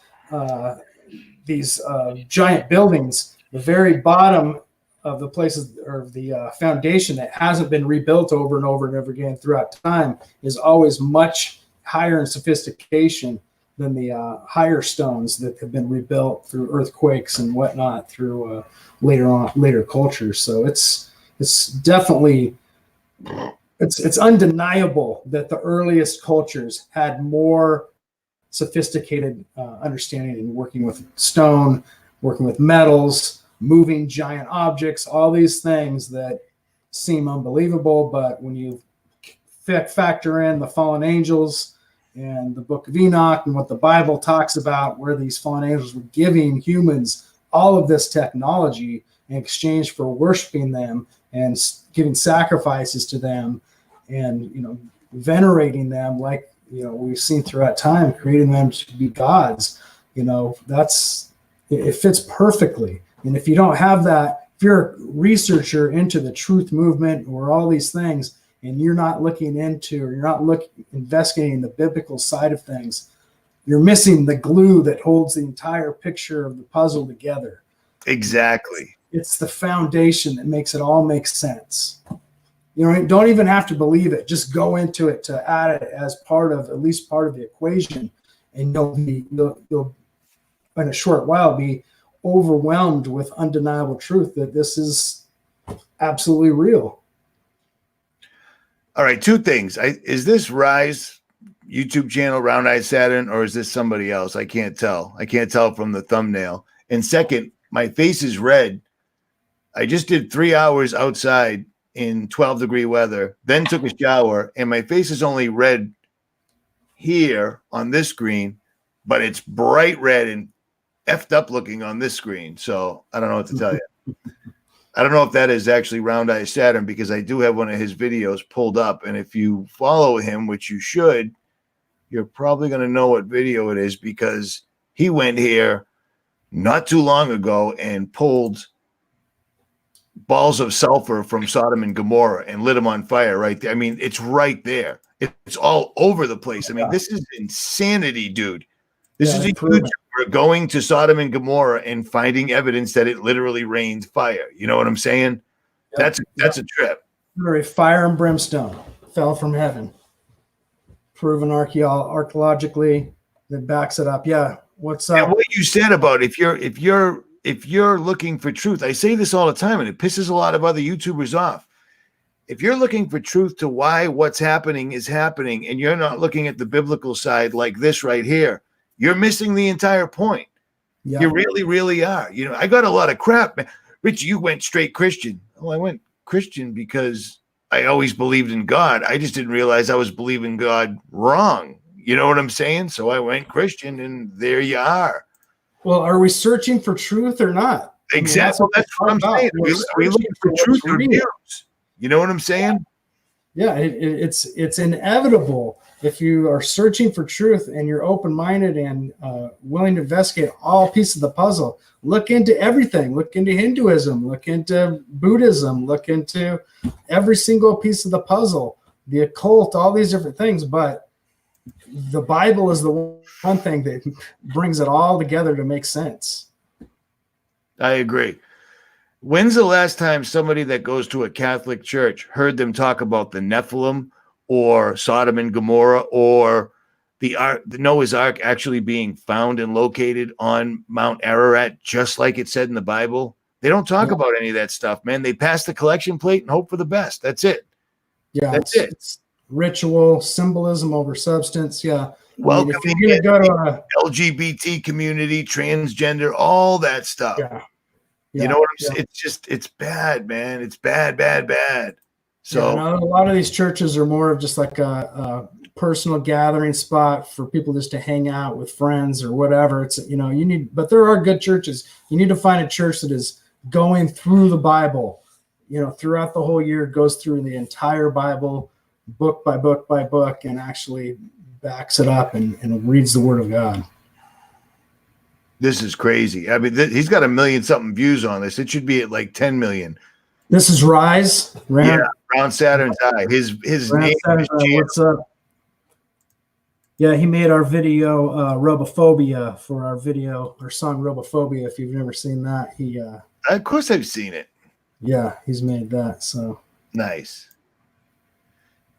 giant buildings, the very bottom of the places or the foundation that hasn't been rebuilt over and over and over again throughout time is always much higher in sophistication than the higher stones that have been rebuilt through earthquakes and whatnot through later cultures. So it's definitely it's undeniable that the earliest cultures had more sophisticated understanding in working with stone, working with metals, moving giant objects, all these things that seem unbelievable. But when you factor in the fallen angels and the book of Enoch and what the Bible talks about, where these fallen angels were giving humans all of this technology in exchange for worshiping them and giving sacrifices to them and, venerating them like, we've seen throughout time, creating them to be gods, it fits perfectly. And if you don't have that, if you're a researcher into the truth movement or all these things, and you're not looking into, or you're not investigating the biblical side of things, you're missing the glue that holds the entire picture of the puzzle together. Exactly. It's the foundation that makes it all make sense. Don't even have to believe it. Just go into it to add it as at least part of the equation, and you'll in a short while be overwhelmed with undeniable truth that this is absolutely real. All right, two things. Is this Rise YouTube channel, Round Eye Saturn, or is this somebody else? I can't tell. I can't tell from the thumbnail. And second, my face is red. I just did 3 hours outside in 12-degree weather, then took a shower, and my face is only red here on this screen, but it's bright red and effed up looking on this screen. So I don't know what to tell you. I don't know if that is actually Round Eye Saturn, because I do have one of his videos pulled up. And if you follow him, which you should, you're probably going to know what video it is, because he went here not too long ago and pulled balls of sulfur from Sodom and Gomorrah and lit them on fire right there. I mean, it's right there. It's all over the place. I mean, this is insanity, dude. This is a YouTuber going to Sodom and Gomorrah and finding evidence that it literally rained fire. You know what I'm saying? Yep. That's a trip. Very fire and brimstone fell from heaven. Proven archaeologically that backs it up. Yeah. What's up? And what you said about if you're looking for truth, I say this all the time, and it pisses a lot of other YouTubers off. If you're looking for truth to why what's happening is happening, and you're not looking at the biblical side like this right here, you're missing the entire point. Yeah. You really, really are. I got a lot of crap, man. Rich, you went straight Christian. Oh, I went Christian because I always believed in God. I just didn't realize I was believing God wrong. You know what I'm saying? So I went Christian, and there you are. Well, are we searching for truth or not? Exactly. That's what I'm saying. We're looking for truth or news. You know what I'm saying? Yeah, it's inevitable if you are searching for truth and you're open-minded and willing to investigate all pieces of the puzzle. Look into everything. Look into Hinduism. Look into Buddhism. Look into every single piece of the puzzle, the occult, all these different things. But the Bible is the one thing that brings it all together to make sense. I agree. When's the last time somebody that goes to a Catholic church heard them talk about the Nephilim or Sodom and Gomorrah or the Noah's Ark actually being found and located on Mount Ararat, just like it said in the Bible? They don't talk about any of that stuff, man. They pass the collection plate and hope for the best. That's it. Yeah, that's it. It's ritual, symbolism over substance. Yeah. Welcoming if you're gonna go to LGBT community, transgender, all that stuff. Yeah. You know what I'm saying? It's just, it's bad, man. It's bad, bad, bad. So a lot of these churches are more of just like a personal gathering spot for people just to hang out with friends or whatever. It's, but there are good churches. You need to find a church that is going through the Bible, throughout the whole year, goes through the entire Bible, book by book by book, and actually backs it up and reads the Word of God. This is crazy. I mean, he's got 1 million something views on this. It should be at like 10 million. This is Rise. Round Saturn's Eye. His name is what's up? Yeah, he made our video 𝗶𝗶𝗍𝗂 for our song 𝗶𝗶𝗍𝗂. If you've never seen that, of course I've seen it. Yeah, he's made that. So nice.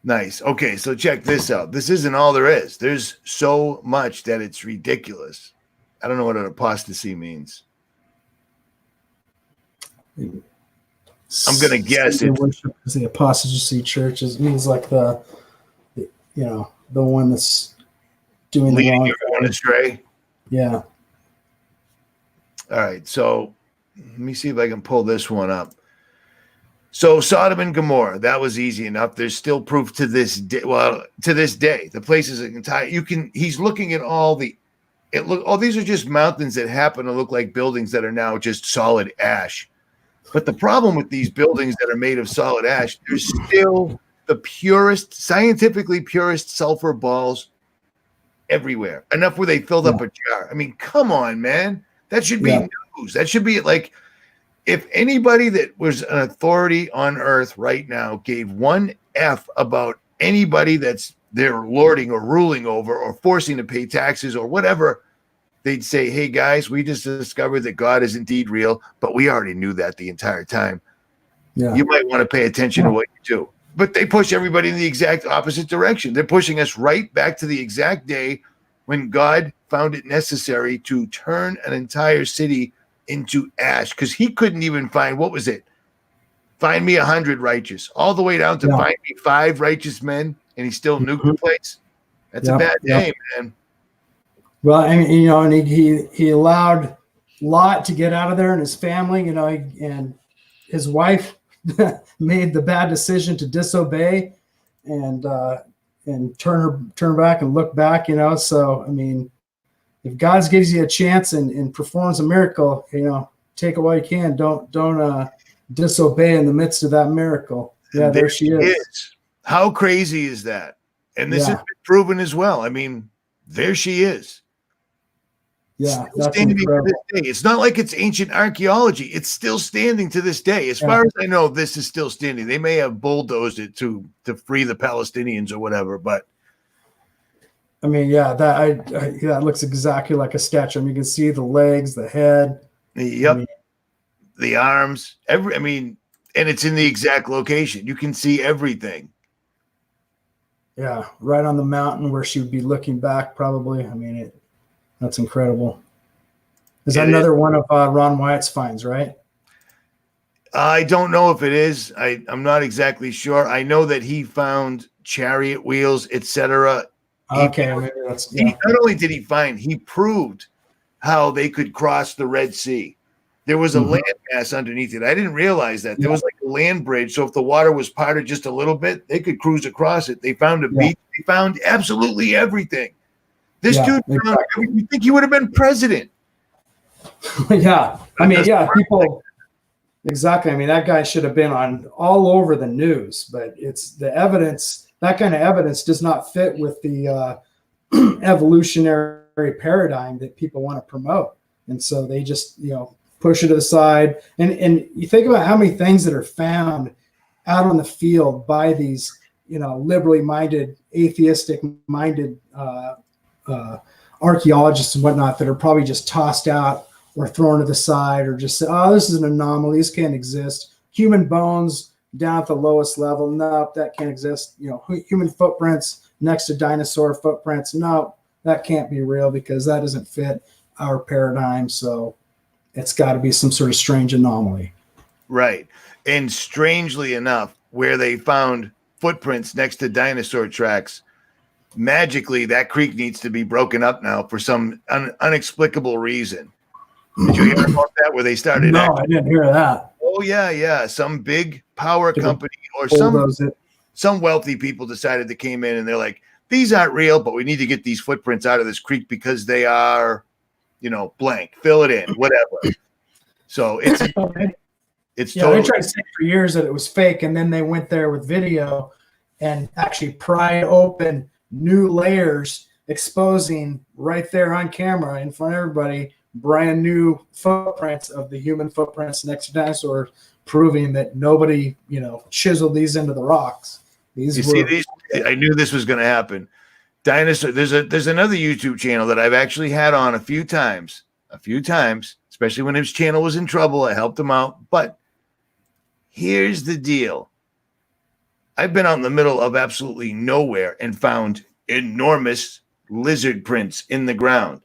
Okay, so check this out. This isn't all there is. There's so much that it's ridiculous. I don't know what an apostasy means. I'm gonna guess it. The apostasy churches means like the one that's doing leading the wrong everyone thing. astray. Yeah. All right, so let me see if I can pull this one up. So Sodom and Gomorrah, that was easy enough. There's still proof to this day. Well, to this day, the place is entire. He's looking at all the. These are just mountains that happen to look like buildings that are now just solid ash. But the problem with these buildings that are made of solid ash, there's still the scientifically purest sulfur balls everywhere. Enough where they filled up a jar. I mean, come on, man. That should be news. That should be like, if anybody that was an authority on earth right now gave one F about anybody that's they're lording or ruling over or forcing to pay taxes or whatever, they'd say, hey, guys, we just discovered that God is indeed real, but we already knew that the entire time. Yeah. You might want to pay attention to what you do. But they push everybody in the exact opposite direction. They're pushing us right back to the exact day when God found it necessary to turn an entire city into ash, because he couldn't even find, what was it? Find me 100 righteous, all the way down to find me 5 righteous men, and he still nuked the place. That's a bad day, man. Well, I mean, and he allowed Lot to get out of there and his family, and his wife made the bad decision to disobey and turn back and look back, So, I mean, if God gives you a chance and performs a miracle, take it while you can. Don't disobey in the midst of that miracle. Yeah, there she is. How crazy is that? And this has been proven as well. I mean, there she is. Yeah, still standing to this day. It's not like it's ancient archaeology. It's still standing to this day. As far as I know, this is still standing. They may have bulldozed it to free the Palestinians or whatever, but I mean, that looks exactly like a statue. I mean, you can see the legs, the head. Yep. The arms. And it's in the exact location. You can see everything. Yeah, right on the mountain where she would be looking back, probably. I mean, that's incredible. Is that another one of Ron Wyatt's finds, right? I don't know if it is. I'm not exactly sure. I know that he found chariot wheels, etc. Okay, maybe that's. Yeah. Not only did he find, he proved how they could cross the Red Sea. There was a landmass underneath it. I didn't realize that. There was like a land bridge. So if the water was parted just a little bit, they could cruise across it. They found a beach. They found absolutely everything. This dude found everything. You think he would have been president? Yeah. I mean, people. Exactly. I mean, that guy should have been on all over the news, but it's the evidence, that kind of evidence does not fit with the evolutionary paradigm that people want to promote. And so they just, push it aside. And you think about how many things that are found out on the field by these, liberally minded, atheistic minded archaeologists and whatnot that are probably just tossed out or thrown to the side, or just say, oh, this is an anomaly. This can't exist. Human bones down at the lowest level. Nope, that can't exist. Human footprints next to dinosaur footprints. No, that can't be real because that doesn't fit our paradigm. So it's got to be some sort of strange anomaly. Right. And strangely enough, where they found footprints next to dinosaur tracks, magically that creek needs to be broken up now for some unexplicable reason. Did you hear about that? Where they started? No, I didn't hear that. Oh yeah. Some big power company or some wealthy people decided they came in and they're like, these aren't real, but we need to get these footprints out of this creek because they are, blank. Fill it in, whatever. So it's okay. It's totally. They tried to say for years that it was fake, and then they went there with video and actually pried open new layers, exposing right there on camera in front of everybody brand new footprints of the human footprints next to dinosaurs, proving that nobody, chiseled these into the rocks. I knew this was going to happen. Dinosaur. There's another YouTube channel that I've actually had on a few times, especially when his channel was in trouble. I helped him out. But here's the deal. I've been out in the middle of absolutely nowhere and found enormous lizard prints in the ground.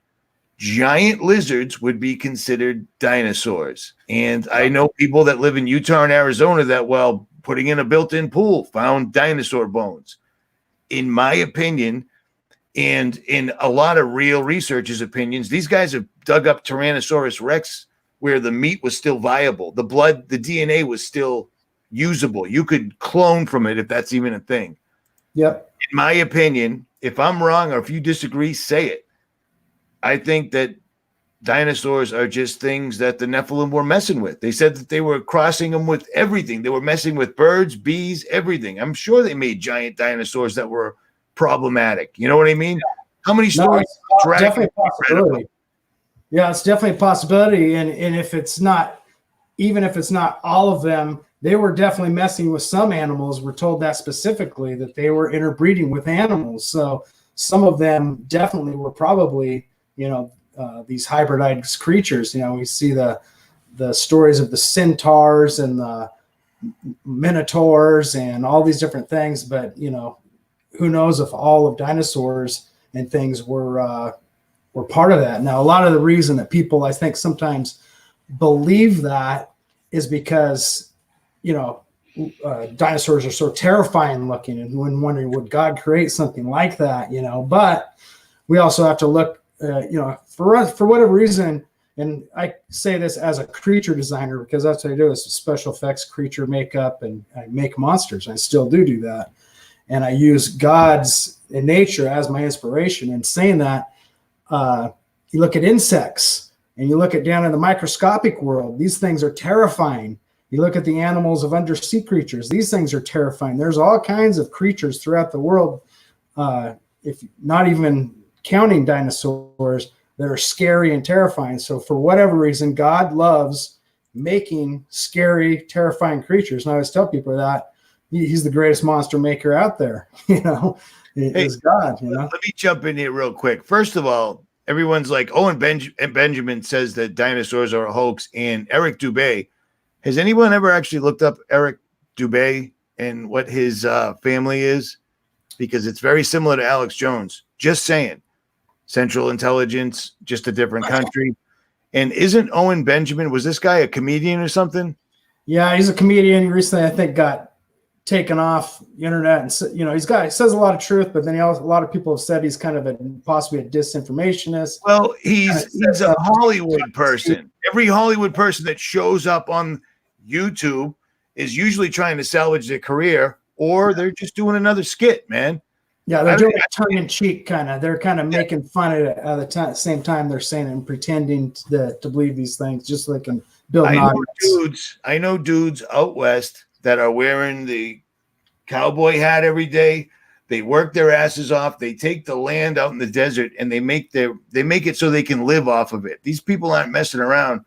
Giant lizards would be considered dinosaurs. And I know people that live in Utah and Arizona that, while putting in a built-in pool, found dinosaur bones. In my opinion, and in a lot of real researchers' opinions, these guys have dug up Tyrannosaurus Rex where the meat was still viable. The blood, the DNA was still usable. You could clone from it if that's even a thing. Yep. In my opinion, if I'm wrong or if you disagree, say it. I think that dinosaurs are just things that the Nephilim were messing with. They said that they were crossing them with everything. They were messing with birds, bees, everything. I'm sure they made giant dinosaurs that were problematic. You know what I mean? How many stories? No, it's definitely a possibility. Yeah, it's definitely a possibility. And if it's not, even if it's not all of them, they were definitely messing with some animals. We're told that specifically, that they were interbreeding with animals. So some of them definitely were probably, these hybridized creatures. We see the stories of the centaurs and the minotaurs and all these different things, but who knows if all of dinosaurs and things were part of that. Now, a lot of the reason that people, I think, sometimes believe that is because dinosaurs are so terrifying looking, and when wondering, would God create something like that? But we also have to look. For whatever reason, and I say this as a creature designer because that's what I do, is special effects, creature makeup, and I make monsters. I still do that, and I use God's in nature as my inspiration. And saying that, you look at insects and you look at down in the microscopic world, these things are terrifying. You look at the animals of undersea creatures; these things are terrifying. There's all kinds of creatures throughout the world, if not even counting dinosaurs, that are scary and terrifying. So for whatever reason, God loves making scary, terrifying creatures. And I always tell people that he's the greatest monster maker out there. Is God. Let me jump in here real quick. First of all, everyone's like, oh, and Benjamin says that dinosaurs are a hoax. And Eric Dubé, has anyone ever actually looked up Eric Dubé and what his family is? Because it's very similar to Alex Jones. Just saying. Central Intelligence, just a different country. And isn't Owen Benjamin, was this guy a comedian or something? Yeah, he's a comedian. He recently, I think, got taken off the internet, and he says a lot of truth, but then a lot of people have said he's kind of possibly a disinformationist. Well, he's a Hollywood person. Every Hollywood person that shows up on YouTube is usually trying to salvage their career, or they're just doing another skit, man. Yeah, they're doing it tongue in cheek, kind of. They're kind of making fun of it at the same time they're saying it and pretending to believe these things, just like in build I monuments. know dudes out west that are wearing the cowboy hat every day. They work their asses off. They take the land out in the desert and they make it so they can live off of it. These people aren't messing around.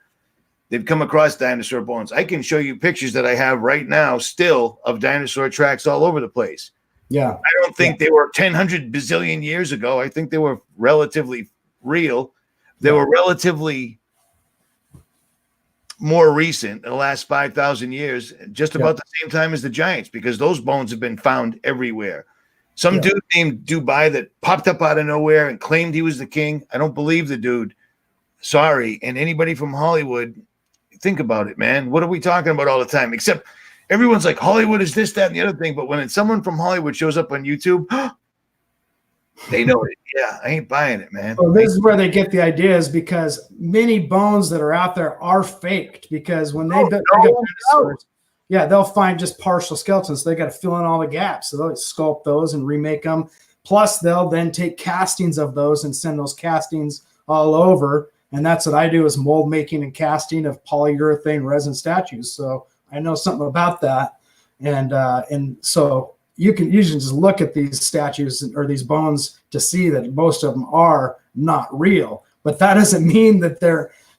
They've come across dinosaur bones. I can show you pictures that I have right now still of dinosaur tracks all over the place. Yeah. I don't think they were 1,000 bazillion years ago. I think they were relatively real. They were relatively more recent in the last 5,000 years, just about the same time as the giants, because those bones have been found everywhere. Some dude named Dubai that popped up out of nowhere and claimed he was the king. I don't believe the dude. Sorry. And anybody from Hollywood, think about it, man. What are we talking about all the time? Except everyone's like, Hollywood is this, that, and the other thing. But when it's someone from Hollywood shows up on YouTube, they know it. Yeah, I ain't buying it, man. Well, this is where they get the ideas, because many bones that are out there are faked, because when they dinosaurs, they'll find just partial skeletons. They got to fill in all the gaps. So they'll sculpt those and remake them. Plus, they'll then take castings of those and send those castings all over. And that's what I do, is mold making and casting of polyurethane resin statues. So I know something about that. And so you can just look at these statues or these bones to see that most of them are not real. But that doesn't mean that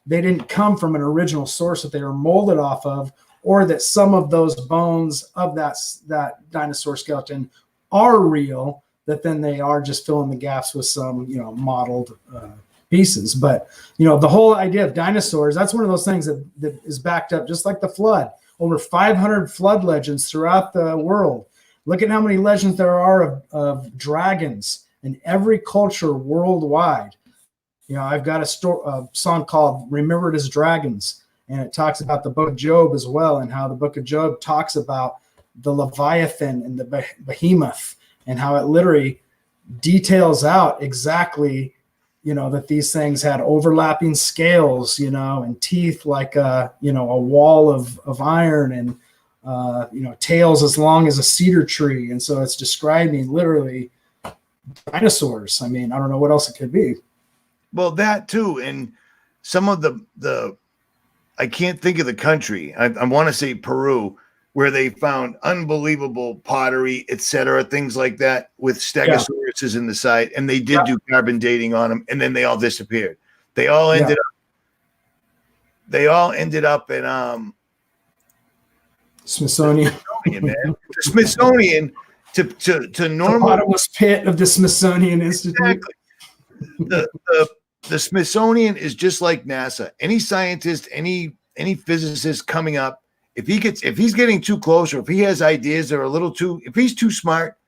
they didn't come from an original source that they were molded off of, or that some of those bones of that dinosaur skeleton are real, that then they are just filling the gaps with some, modeled pieces. But, the whole idea of dinosaurs, that's one of those things that is backed up, just like the flood. Over 500 flood legends throughout the world. Look at how many legends there are of dragons in every culture worldwide. I've got a song called Remembered as Dragons, and it talks about the book of Job as well, and how the book of Job talks about the Leviathan and the behemoth, and how it literally details out exactly, that these things had overlapping scales, and teeth like a wall of iron, and tails as long as a cedar tree. And so it's describing literally dinosaurs. I mean, I don't know what else it could be. Well, that too. And some of the I can't think of the country. I want to say Peru, where they found unbelievable pottery, etc., things like that, with stegosauruses in the side. And they did do carbon dating on them, and then they all disappeared. They all ended up in Smithsonian, man. The Smithsonian to normal, the bottomless pit of the Smithsonian Institute. Exactly. The Smithsonian is just like NASA. Any scientist, any physicist coming up, if he's getting too close, or if he has ideas that are if he's too smart,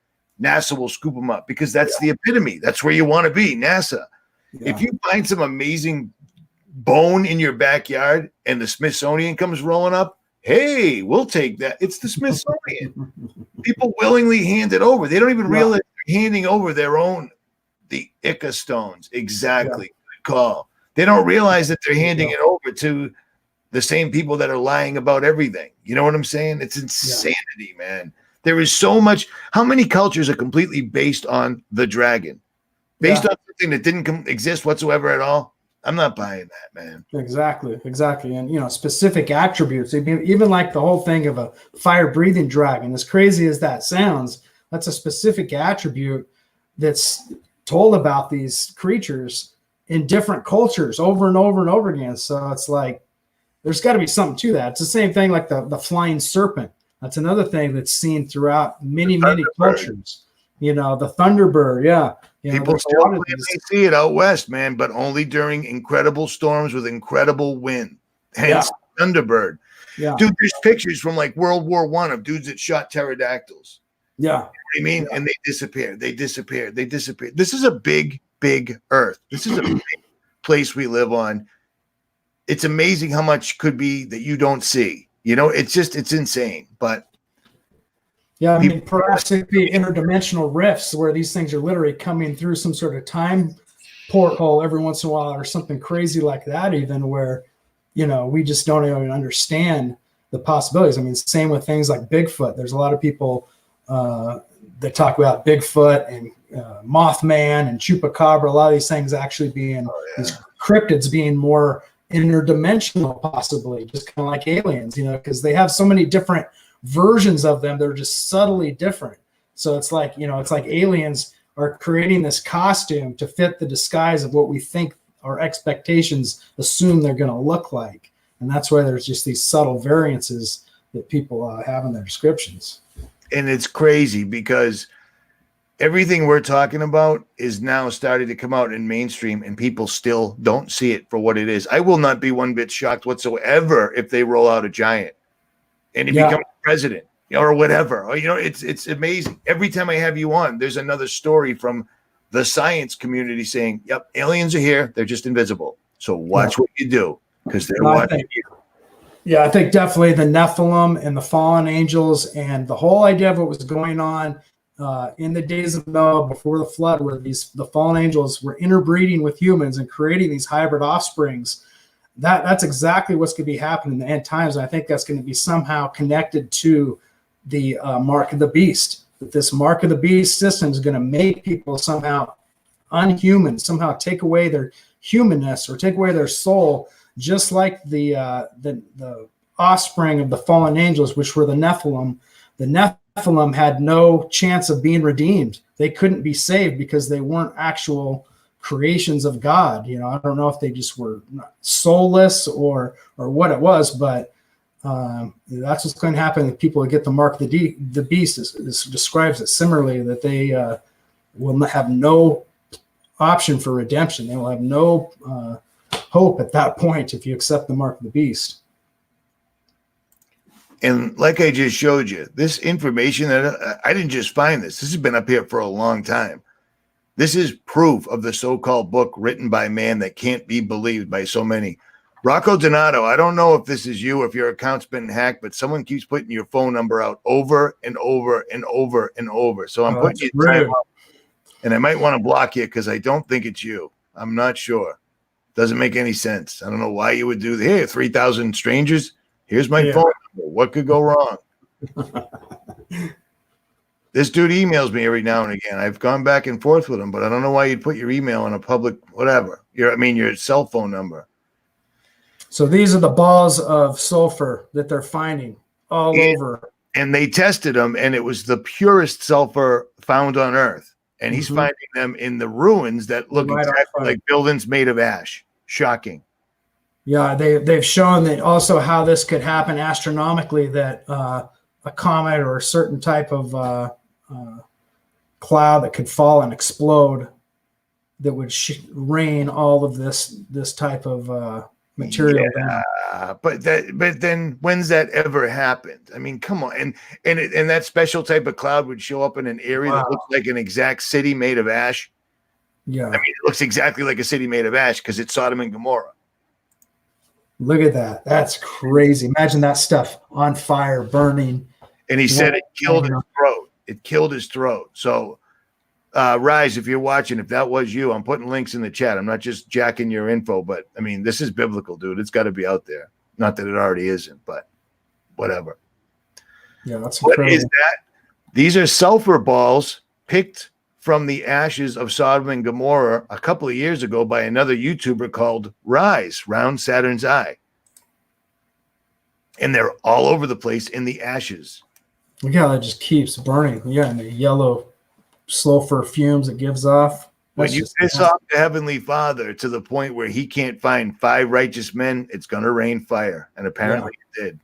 NASA will scoop him up, because that's the epitome. That's where you want to be, NASA. Yeah. If you find some amazing bone in your backyard and the Smithsonian comes rolling up, hey, we'll take that. It's the Smithsonian. People willingly hand it over. They don't even realize they're handing over the 𝗏𝗏 stones. Exactly. Good call. They don't realize that they're handing it over to the same people that are lying about everything. You know what I'm saying? It's insanity, man. There is so much. How many cultures are completely based on the dragon? Based on something that didn't exist whatsoever at all? I'm not buying that, man. Exactly. And, specific attributes, even like the whole thing of a fire-breathing dragon, as crazy as that sounds, that's a specific attribute that's told about these creatures in different cultures over and over and over again. So it's like, there's got to be something to that. It's the same thing like the flying serpent. That's another thing that's seen throughout many cultures. The Thunderbird, People still claim they see it out west, man, but only during incredible storms with incredible wind. Hence, Thunderbird. Yeah. Dude, there's pictures from like World War I of dudes that shot pterodactyls. Yeah. You know what I mean? And they disappeared. This is a big, big Earth. This is a big place we live on. It's amazing how much could be that you don't see. It's insane. But I mean, perhaps it could be interdimensional rifts where these things are literally coming through some sort of time porthole every once in a while, or something crazy like that, even where, we just don't even understand the possibilities. I mean, same with things like Bigfoot. There's a lot of people that talk about Bigfoot and Mothman and Chupacabra. A lot of these things actually being these cryptids being more interdimensional, possibly, just kind of like aliens, you know, because they have so many different versions of them. They're just subtly different. So it's like, you know, it's like aliens are creating this costume to fit the disguise of what we think our expectations assume they're going to look like. And that's why there's just these subtle variances that people have in their descriptions. And it's crazy because everything we're talking about is now starting to come out in mainstream, and people still don't see it for what it is. I will not be one bit shocked whatsoever if they roll out a giant and he becomes president or whatever. Or, you know, it's amazing. Every time I have you on, there's another story from the science community saying, yep, aliens are here. They're just invisible. So watch what you do, because they're watching you. Yeah, I think definitely the Nephilim and the fallen angels and the whole idea of what was going on in the days of Noah before the flood, where the fallen angels were interbreeding with humans and creating these hybrid offsprings. That's exactly what's going to be happening in the end times. And I think that's going to be somehow connected to the mark of the beast. That this mark of the beast system is going to make people somehow unhuman, somehow take away their humanness or take away their soul, just like the offspring of the fallen angels, which were the Nephilim. The Nephilim had no chance of being redeemed. They couldn't be saved because they weren't actual creations of God. You know, I don't know if they just were soulless or what it was, but that's what's going to happen. If people get the mark of the beast, this describes it similarly, that they will have no option for redemption. They will have no hope at that point if you accept the mark of the beast. And like I just showed you, this information that I didn't just find this has been up here for a long time. This is proof of the so-called book written by man that can't be believed by so many. Rocco Donato, I don't know if this is you, if your account's been hacked, but someone keeps putting your phone number out over and over and over and over. So I'm putting you time out, and I might want to block you because I don't think it's you. I'm not sure. Doesn't make any sense. I don't know why you would do that. Hey, 3,000 strangers. Here's my phone number. What could go wrong? This dude emails me every now and again. I've gone back and forth with him, but I don't know why you'd put your email on a public whatever. Your cell phone number. So these are the balls of sulfur that they're finding all over. And they tested them, and it was the purest sulfur found on Earth. And he's finding them in the ruins that look exactly like buildings made of ash. Shocking. Yeah, they've shown that also how this could happen astronomically, that a comet or a certain type of cloud that could fall and explode that would rain all of this type of material down. But then when's that ever happened? I mean, come on. And that special type of cloud would show up in an area that looks like an exact city made of ash. Yeah. I mean, it looks exactly like a city made of ash because it's Sodom and Gomorrah. Look at that. That's crazy. Imagine that stuff on fire, burning. And he said it killed his throat. It killed his throat. So, Rise, if you're watching, if that was you, I'm putting links in the chat. I'm not just jacking your info, but I mean, this is biblical, dude. It's got to be out there. Not that it already isn't, but whatever. Yeah, that's incredible. What is that? These are sulfur balls picked from the ashes of Sodom and Gomorrah a couple of years ago by another YouTuber called Rise, Round Saturn's Eye. And they're all over the place in the ashes. Look how it just keeps burning. Yeah, and the yellow sulfur fumes it gives off. When you piss off the Heavenly Father to the point where he can't find 5 righteous men, it's going to rain fire. And apparently it did.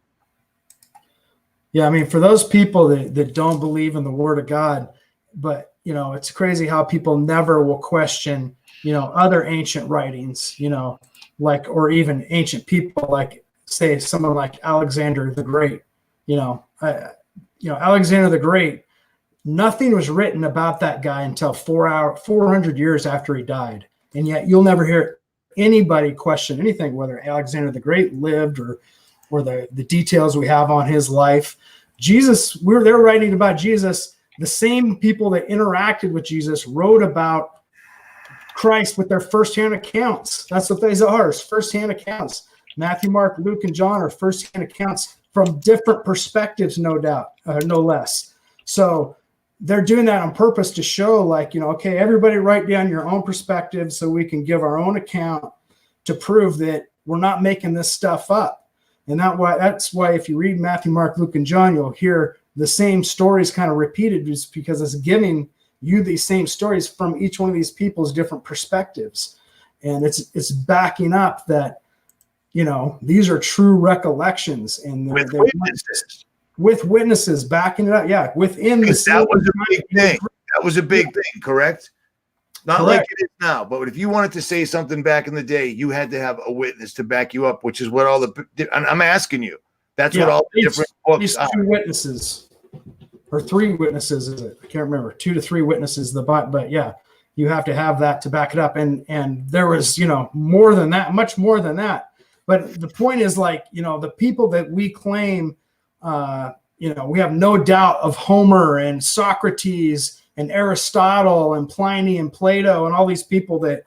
Yeah, I mean, for those people that don't believe in the Word of God, but you know, it's crazy how people never will question, you know, other ancient writings, you know, like, or even ancient people, like say someone like Alexander the Great, Alexander the Great, nothing was written about that guy until 400 years after he died. And yet you'll never hear anybody question anything, whether Alexander the Great lived or the details we have on his life. Jesus, they're writing about Jesus. The same people that interacted with Jesus wrote about Christ with their firsthand accounts. That's what these are, is firsthand accounts. Matthew, Mark, Luke, and John are firsthand accounts from different perspectives, no doubt, no less. So they're doing that on purpose to show, like, you know, okay, everybody write down your own perspective so we can give our own account to prove that we're not making this stuff up. And that's why if you read Matthew, Mark, Luke, and John, you'll hear the same stories kind of repeated, just because it's giving you these same stories from each one of these people's different perspectives. And it's backing up that, these are true recollections, and with witnesses. With witnesses backing it up. Yeah. Within the that was a big thing. That was a big thing, correct? Not Correct. like it is now, but if you wanted to say something back in the day, you had to have a witness to back you up, which is what all the, I'm asking you, that's what all the different books are. 2 witnesses or 3 witnesses, is it? I can't remember. 2 to 3 witnesses, but yeah, you have to have that to back it up. And there was, more than that, much more than that. But the point is, like, the people that we claim, we have no doubt of Homer and Socrates and Aristotle and Pliny and Plato and all these people that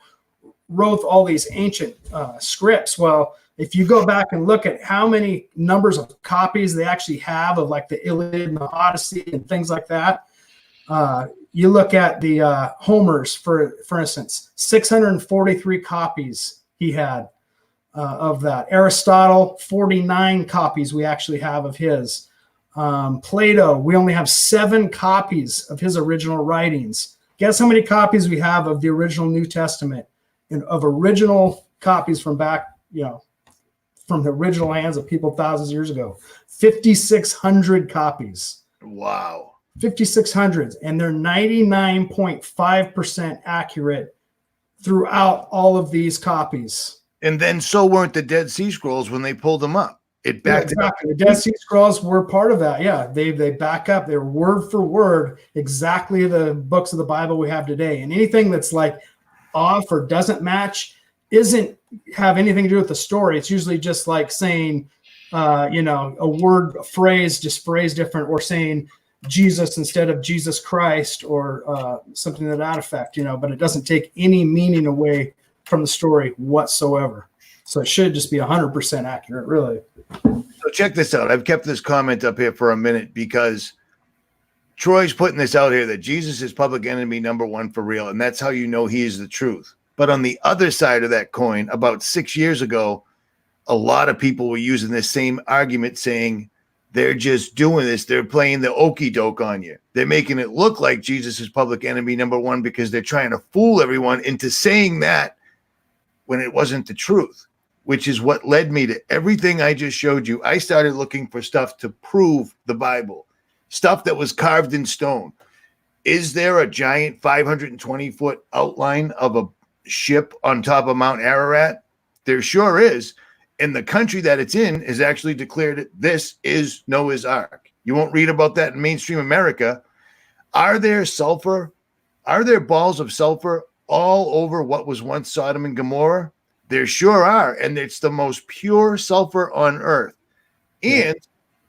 wrote all these ancient scripts. Well, if you go back and look at how many numbers of copies they actually have of, like, the Iliad and the Odyssey and things like that, you look at the Homer's, for instance, 643 copies he had of that. Aristotle, 49 copies we actually have of his. Plato, we only have 7 copies of his original writings. Guess how many copies we have of the original New Testament, and of original copies from back, from the original hands of people thousands of years ago? 5,600 copies. Wow. 5,600, and they're 99.5% accurate throughout all of these copies. And then so weren't the Dead Sea Scrolls when they pulled them up. It backed it up. The Dead Sea Scrolls were part of that. Yeah, they back up. They're word for word exactly the books of the Bible we have today. And anything that's like off or doesn't match isn't have anything to do with the story. It's usually just like saying, a word, a phrase, just phrased different, or saying Jesus instead of Jesus Christ, or something to that effect. But it doesn't take any meaning away from the story whatsoever. So it should just be 100% accurate, really. So check this out. I've kept this comment up here for a minute because Troy's putting this out here that Jesus is public enemy number 1 for real, and that's how you know he is the truth. But on the other side of that coin, about 6 years ago, a lot of people were using this same argument, saying they're just doing this. They're playing the okie doke on you. They're making it look like Jesus is public enemy number 1 because they're trying to fool everyone into saying that when it wasn't the truth, which is what led me to everything I just showed you. I started looking for stuff to prove the Bible, stuff that was carved in stone. Is there a giant 520-foot outline of a ship on top of Mount Ararat? There sure is. And the country that it's in is actually declared this is Noah's Ark. You won't read about that in mainstream America. Are there balls of sulfur all over what was once Sodom and Gomorrah? There sure are. And it's the most pure sulfur on earth. And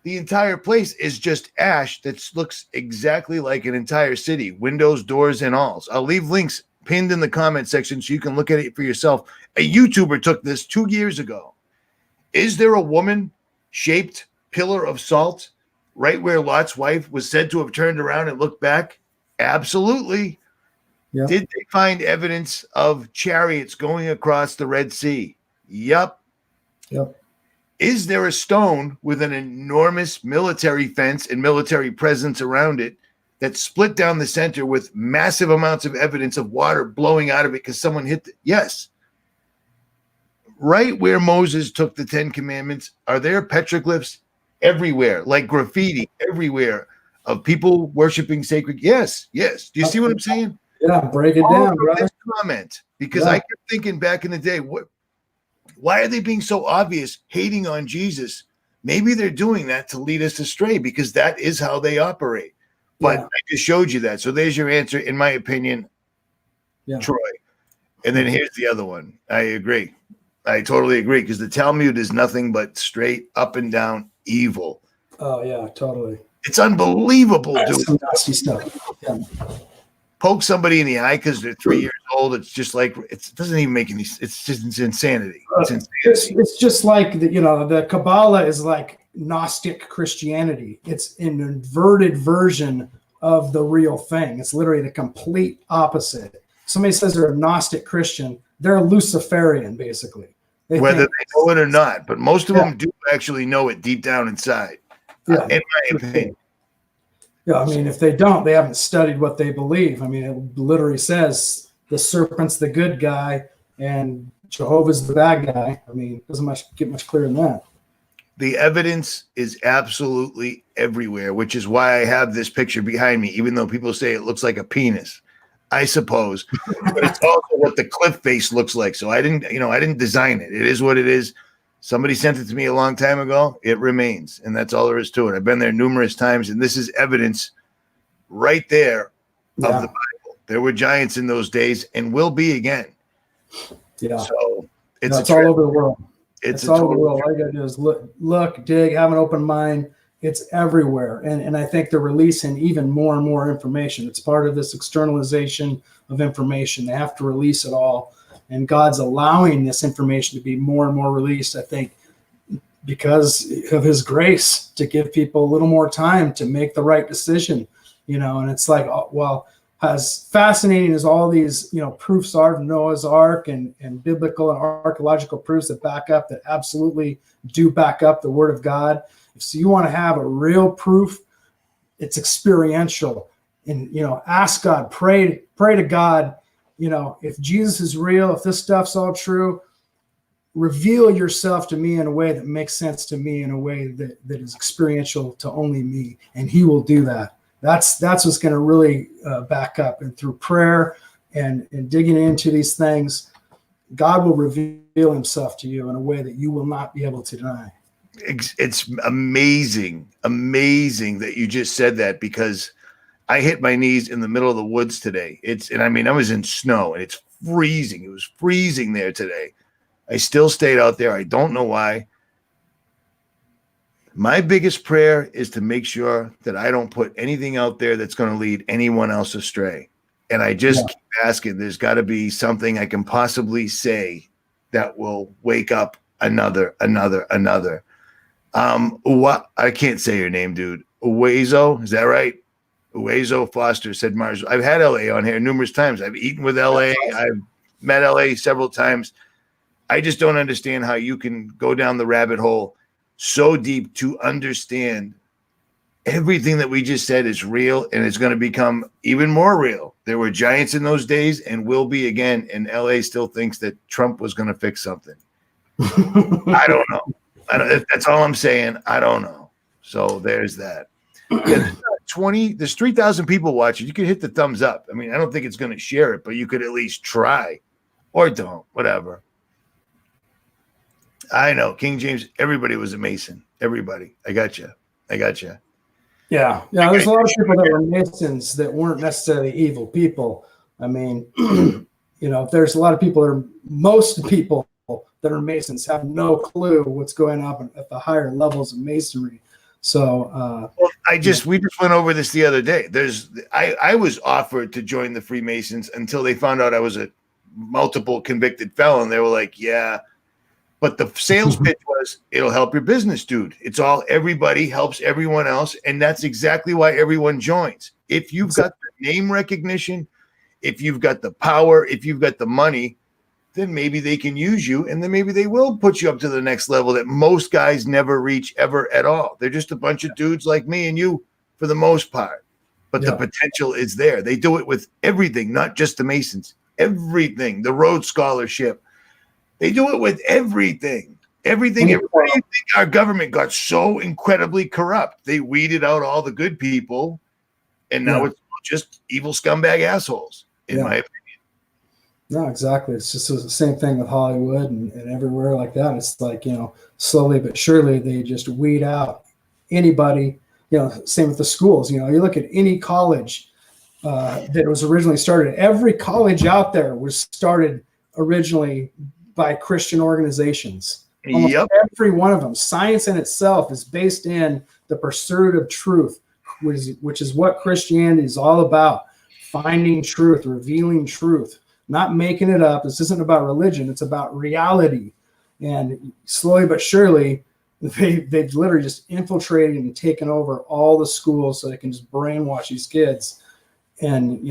the entire place is just ash that looks exactly like an entire city, windows, doors, and alls. I'll leave links pinned in the comment section so you can look at it for yourself. A YouTuber took this 2 years ago. Is there a woman-shaped pillar of salt right where Lot's wife was said to have turned around and looked back? Absolutely. Yeah. Did they find evidence of chariots going across the Red Sea? Yep. Is there a stone with an enormous military fence and military presence around it that split down the center with massive amounts of evidence of water blowing out of it because someone hit it? Yes. Right where Moses took the 10 Commandments, are there petroglyphs everywhere, like graffiti everywhere of people worshiping sacred? Yes. Do you see what I'm saying? Yeah, break it down, brother. Comment, because I kept thinking back in the day, why are they being so obvious, hating on Jesus? Maybe they're doing that to lead us astray because that is how they operate. But I just showed you that. So there's your answer, in my opinion, Troy. And then here's the other one. I agree. I totally agree, because the Talmud is nothing but straight up and down evil. Oh, yeah, totally. It's unbelievable, dude. Some nasty stuff. Yeah. Poke somebody in the eye because they're 3 years old. It's just like, it doesn't even make any, it's just insanity. It's insanity. It's just like, the Kabbalah is like Gnostic Christianity. It's an inverted version of the real thing. It's literally the complete opposite. Somebody says they're a Gnostic Christian, they're a Luciferian, basically. whether think, they know it or not. But most of Yeah. them do actually know it deep down inside, yeah, in my opinion. yeah. I mean, if they don't, they haven't studied what they believe. I mean, it literally says the serpent's the good guy and Jehovah's the bad guy. I mean, it doesn't get much clearer than that. The evidence is absolutely everywhere, which is why I have this picture behind me, even though people say it looks like a penis, I suppose. But it's also what the cliff face looks like. So I didn't design it. It is what it is. Somebody sent it to me a long time ago. It remains, and that's all there is to it. I've been there numerous times, and this is evidence right there of the Bible. There were giants in those days and will be again. Yeah. So it's all over the world. It's all over the world. All you got to do is look, dig, have an open mind. It's everywhere. And I think they're releasing even more and more information. It's part of this externalization of information. They have to release it all. And God's allowing this information to be more and more released, I think, because of his grace, to give people a little more time to make the right decision, and it's like, well, as fascinating as all these, proofs are of Noah's Ark and biblical and archaeological proofs that absolutely do back up the word of God. So you want to have a real proof, it's experiential, and, ask God, pray to God, if Jesus is real, if this stuff's all true, reveal yourself to me in a way that makes sense to me, in a way that is experiential to only me. And he will do that. That's what's going to really back up. And through prayer and digging into these things, God will reveal himself to you in a way that you will not be able to deny. It's amazing that you just said that, because I hit my knees in the middle of the woods today. I was in snow and it's freezing. It was freezing there today. I still stayed out there. I don't know why. My biggest prayer is to make sure that I don't put anything out there that's going to lead anyone else astray. And I just keep asking, there's got to be something I can possibly say that will wake up another. What? I can't say your name, dude. 𝗲𝗄𝗍𝗄, is that right? 𝗲𝗄𝗍𝗄 said Mars. I've had LA on here numerous times. I've eaten with LA. I've met LA several times. I just don't understand how you can go down the rabbit hole so deep to understand everything that we just said is real, and it's going to become even more real. There were giants in those days and will be again, and LA still thinks that Trump was going to fix something. I don't know. That's all I'm saying. I don't know. So there's that. There's 3,000 people watching. You could hit the thumbs up. I mean, I don't think it's going to share it, but you could at least try, or don't, whatever. I know King James. Everybody was a Mason. Everybody. I got you. Yeah. There's a lot of people that were Masons that weren't necessarily evil people. I mean, there's a lot of people most people that are Masons have no clue what's going on at the higher levels of Masonry. So we just went over this the other day. I was offered to join the Freemasons until they found out I was a multiple convicted felon. They were like, yeah. But the sales pitch was, it'll help your business, dude. It's all, everybody helps everyone else. And that's exactly why everyone joins. If you've got the name recognition, if you've got the power, if you've got the money, then maybe they can use you. And then maybe they will put you up to the next level that most guys never reach ever at all. They're just a bunch of dudes like me and you for the most part. But the potential is there. They do it with everything, not just the Masons. Everything. The Rhodes Scholarship. They do it with everything. Everything. Why do you think our government got so incredibly corrupt? They weeded out all the good people, and now it's just evil scumbag assholes, in my opinion. No, exactly. It's just the same thing with Hollywood and everywhere like that. It's like, slowly but surely they just weed out anybody. Same with the schools. You look at any college that was originally started. Every college out there was started originally by Christian organizations. Almost every one of them. Science in itself is based in the pursuit of truth, which is what Christianity is all about. Finding truth, revealing truth, not making it up. This isn't about religion. It's about reality. And slowly but surely, they've literally just infiltrated and taken over all the schools so they can just brainwash these kids. And,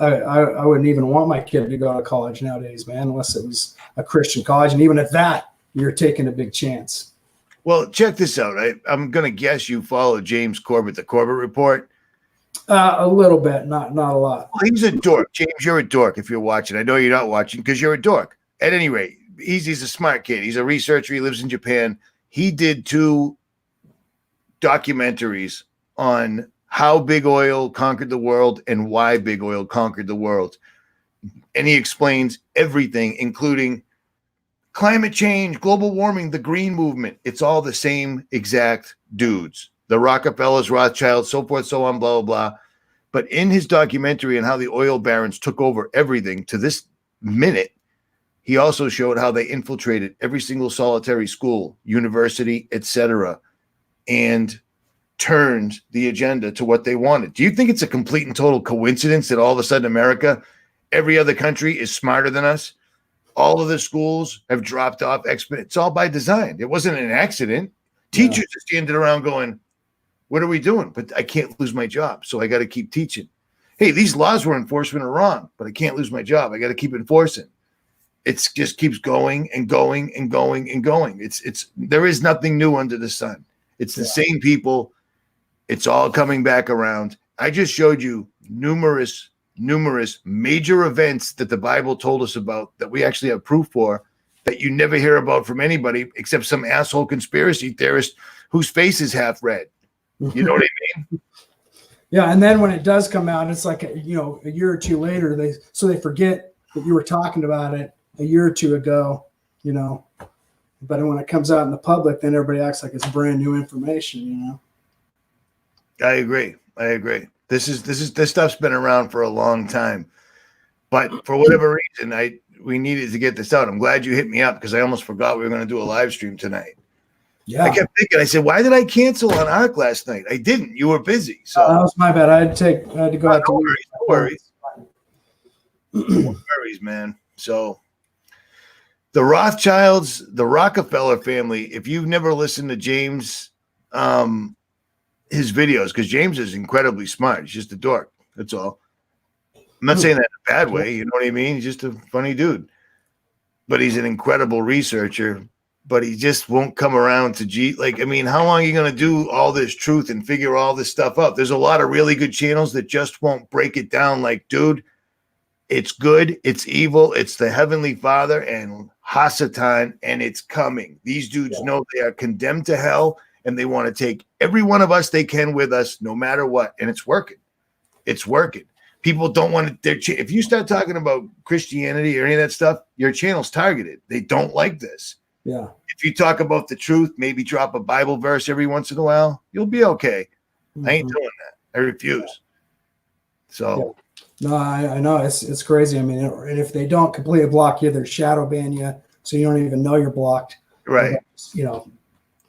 I wouldn't even want my kid to go to college nowadays, man, unless it was a Christian college. And even at that, you're taking a big chance. Well, check this out. I'm going to guess you follow James Corbett, the Corbett Report. A little bit, not a lot. Well, he's a dork. James, you're a dork if you're watching. I know you're not watching because you're a dork. At any rate, he's a smart kid. He's a researcher. He lives in Japan. He did 2 documentaries on how big oil conquered the world and why big oil conquered the world. And he explains everything, including climate change, global warming, the green movement. It's all the same exact dudes. The Rockefellers, Rothschilds, so forth, so on, blah, blah, blah. But in his documentary on how the oil barons took over everything to this minute, he also showed how they infiltrated every single solitary school, university, etc., and turned the agenda to what they wanted. Do you think it's a complete and total coincidence that all of a sudden America, every other country is smarter than us? All of the schools have dropped off. It's all by design. It wasn't an accident. Teachers are standing around going, what are we doing? But I can't lose my job, so I got to keep teaching. Hey, these laws we're enforcing are wrong, but I can't lose my job. I got to keep enforcing. It just keeps going and going and going and going. There is nothing new under the sun. It's the same people. It's all coming back around. I just showed you numerous major events that the Bible told us about that we actually have proof for that you never hear about from anybody except some asshole conspiracy theorist whose face is half red. You know what I mean? Yeah, and then when it does come out, it's like a year or two later, they forget that you were talking about it a year or two ago, But when it comes out in the public, then everybody acts like it's brand new information, I agree. This stuff's been around for a long time, but for whatever reason, we needed to get this out. I'm glad you hit me up because I almost forgot we were going to do a live stream tonight. Yeah, I kept thinking. I said, "Why did I cancel on ARC last night?" I didn't. You were busy, so that was my bad. I had to go out. No worries, no worries, man. So the Rothschilds, the Rockefeller family. If you've never listened to James, his videos, because James is incredibly smart. He's just a dork. That's all. I'm not saying that in a bad way. You know what I mean? He's just a funny dude. But he's an incredible researcher. But he just won't come around to how long are you going to do all this truth and figure all this stuff out? There's a lot of really good channels that just won't break it down. Like, dude, it's good, it's evil, it's the Heavenly Father and Hasatan, and it's coming. These dudes know they are condemned to hell, and they want to take every one of us they can with us, no matter what. And it's working. It's working. People don't want to. If you start talking about Christianity or any of that stuff, your channel's targeted. They don't like this. Yeah. If you talk about the truth, maybe drop a Bible verse every once in a while, you'll be okay. I ain't doing that. I refuse. So. No, I know it's crazy. I mean, and if they don't completely block you, they're shadow ban you, so you don't even know you're blocked. Right.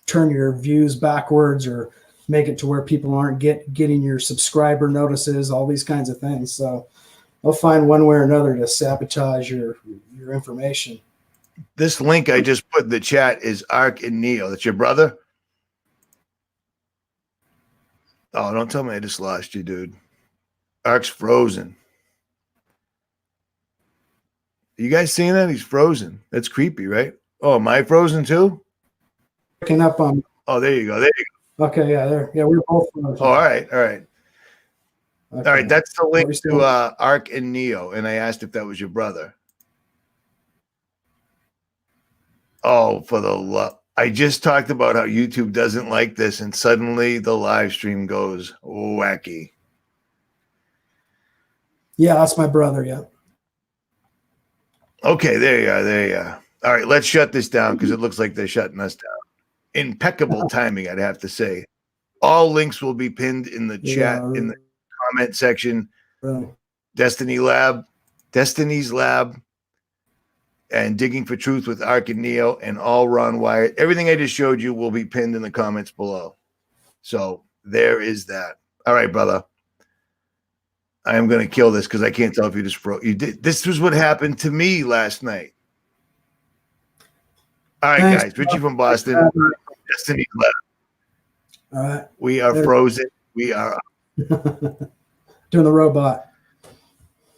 Turn your views backwards or make it to where people aren't getting your subscriber notices, all these kinds of things. So they'll find one way or another to sabotage your information. This link I just put in the chat is Ark and Neo. That's your brother? Oh, don't tell me I just lost you, dude. Ark's frozen. You guys seeing that? He's frozen. That's creepy, right? Oh, am I frozen too? Picking up on. Oh, there you go. There you go. Okay, yeah, there. Yeah, we're both frozen. Oh, all right. Okay. All right, that's the link to Ark and Neo, and I asked if that was your brother. Oh, for the love. I just talked about how YouTube doesn't like this, and suddenly the live stream goes wacky. Yeah, that's my brother, yeah. Okay, there you are. There you are. All right, let's shut this down because it looks like they're shutting us down. Impeccable timing, I'd have to say. All links will be pinned in the chat, in the comment section. Right. Destiny's Lab, and Digging for Truth with Ark and Neo, and all Ron Wyatt. Everything I just showed you will be pinned in the comments below. So there is that. All right, brother. I am going to kill this because I can't tell if you just broke. You did. This was what happened to me last night. All right, Thanks, guys. Richie from Boston. Destiny's Lab. All right. We are frozen. We are doing the robot.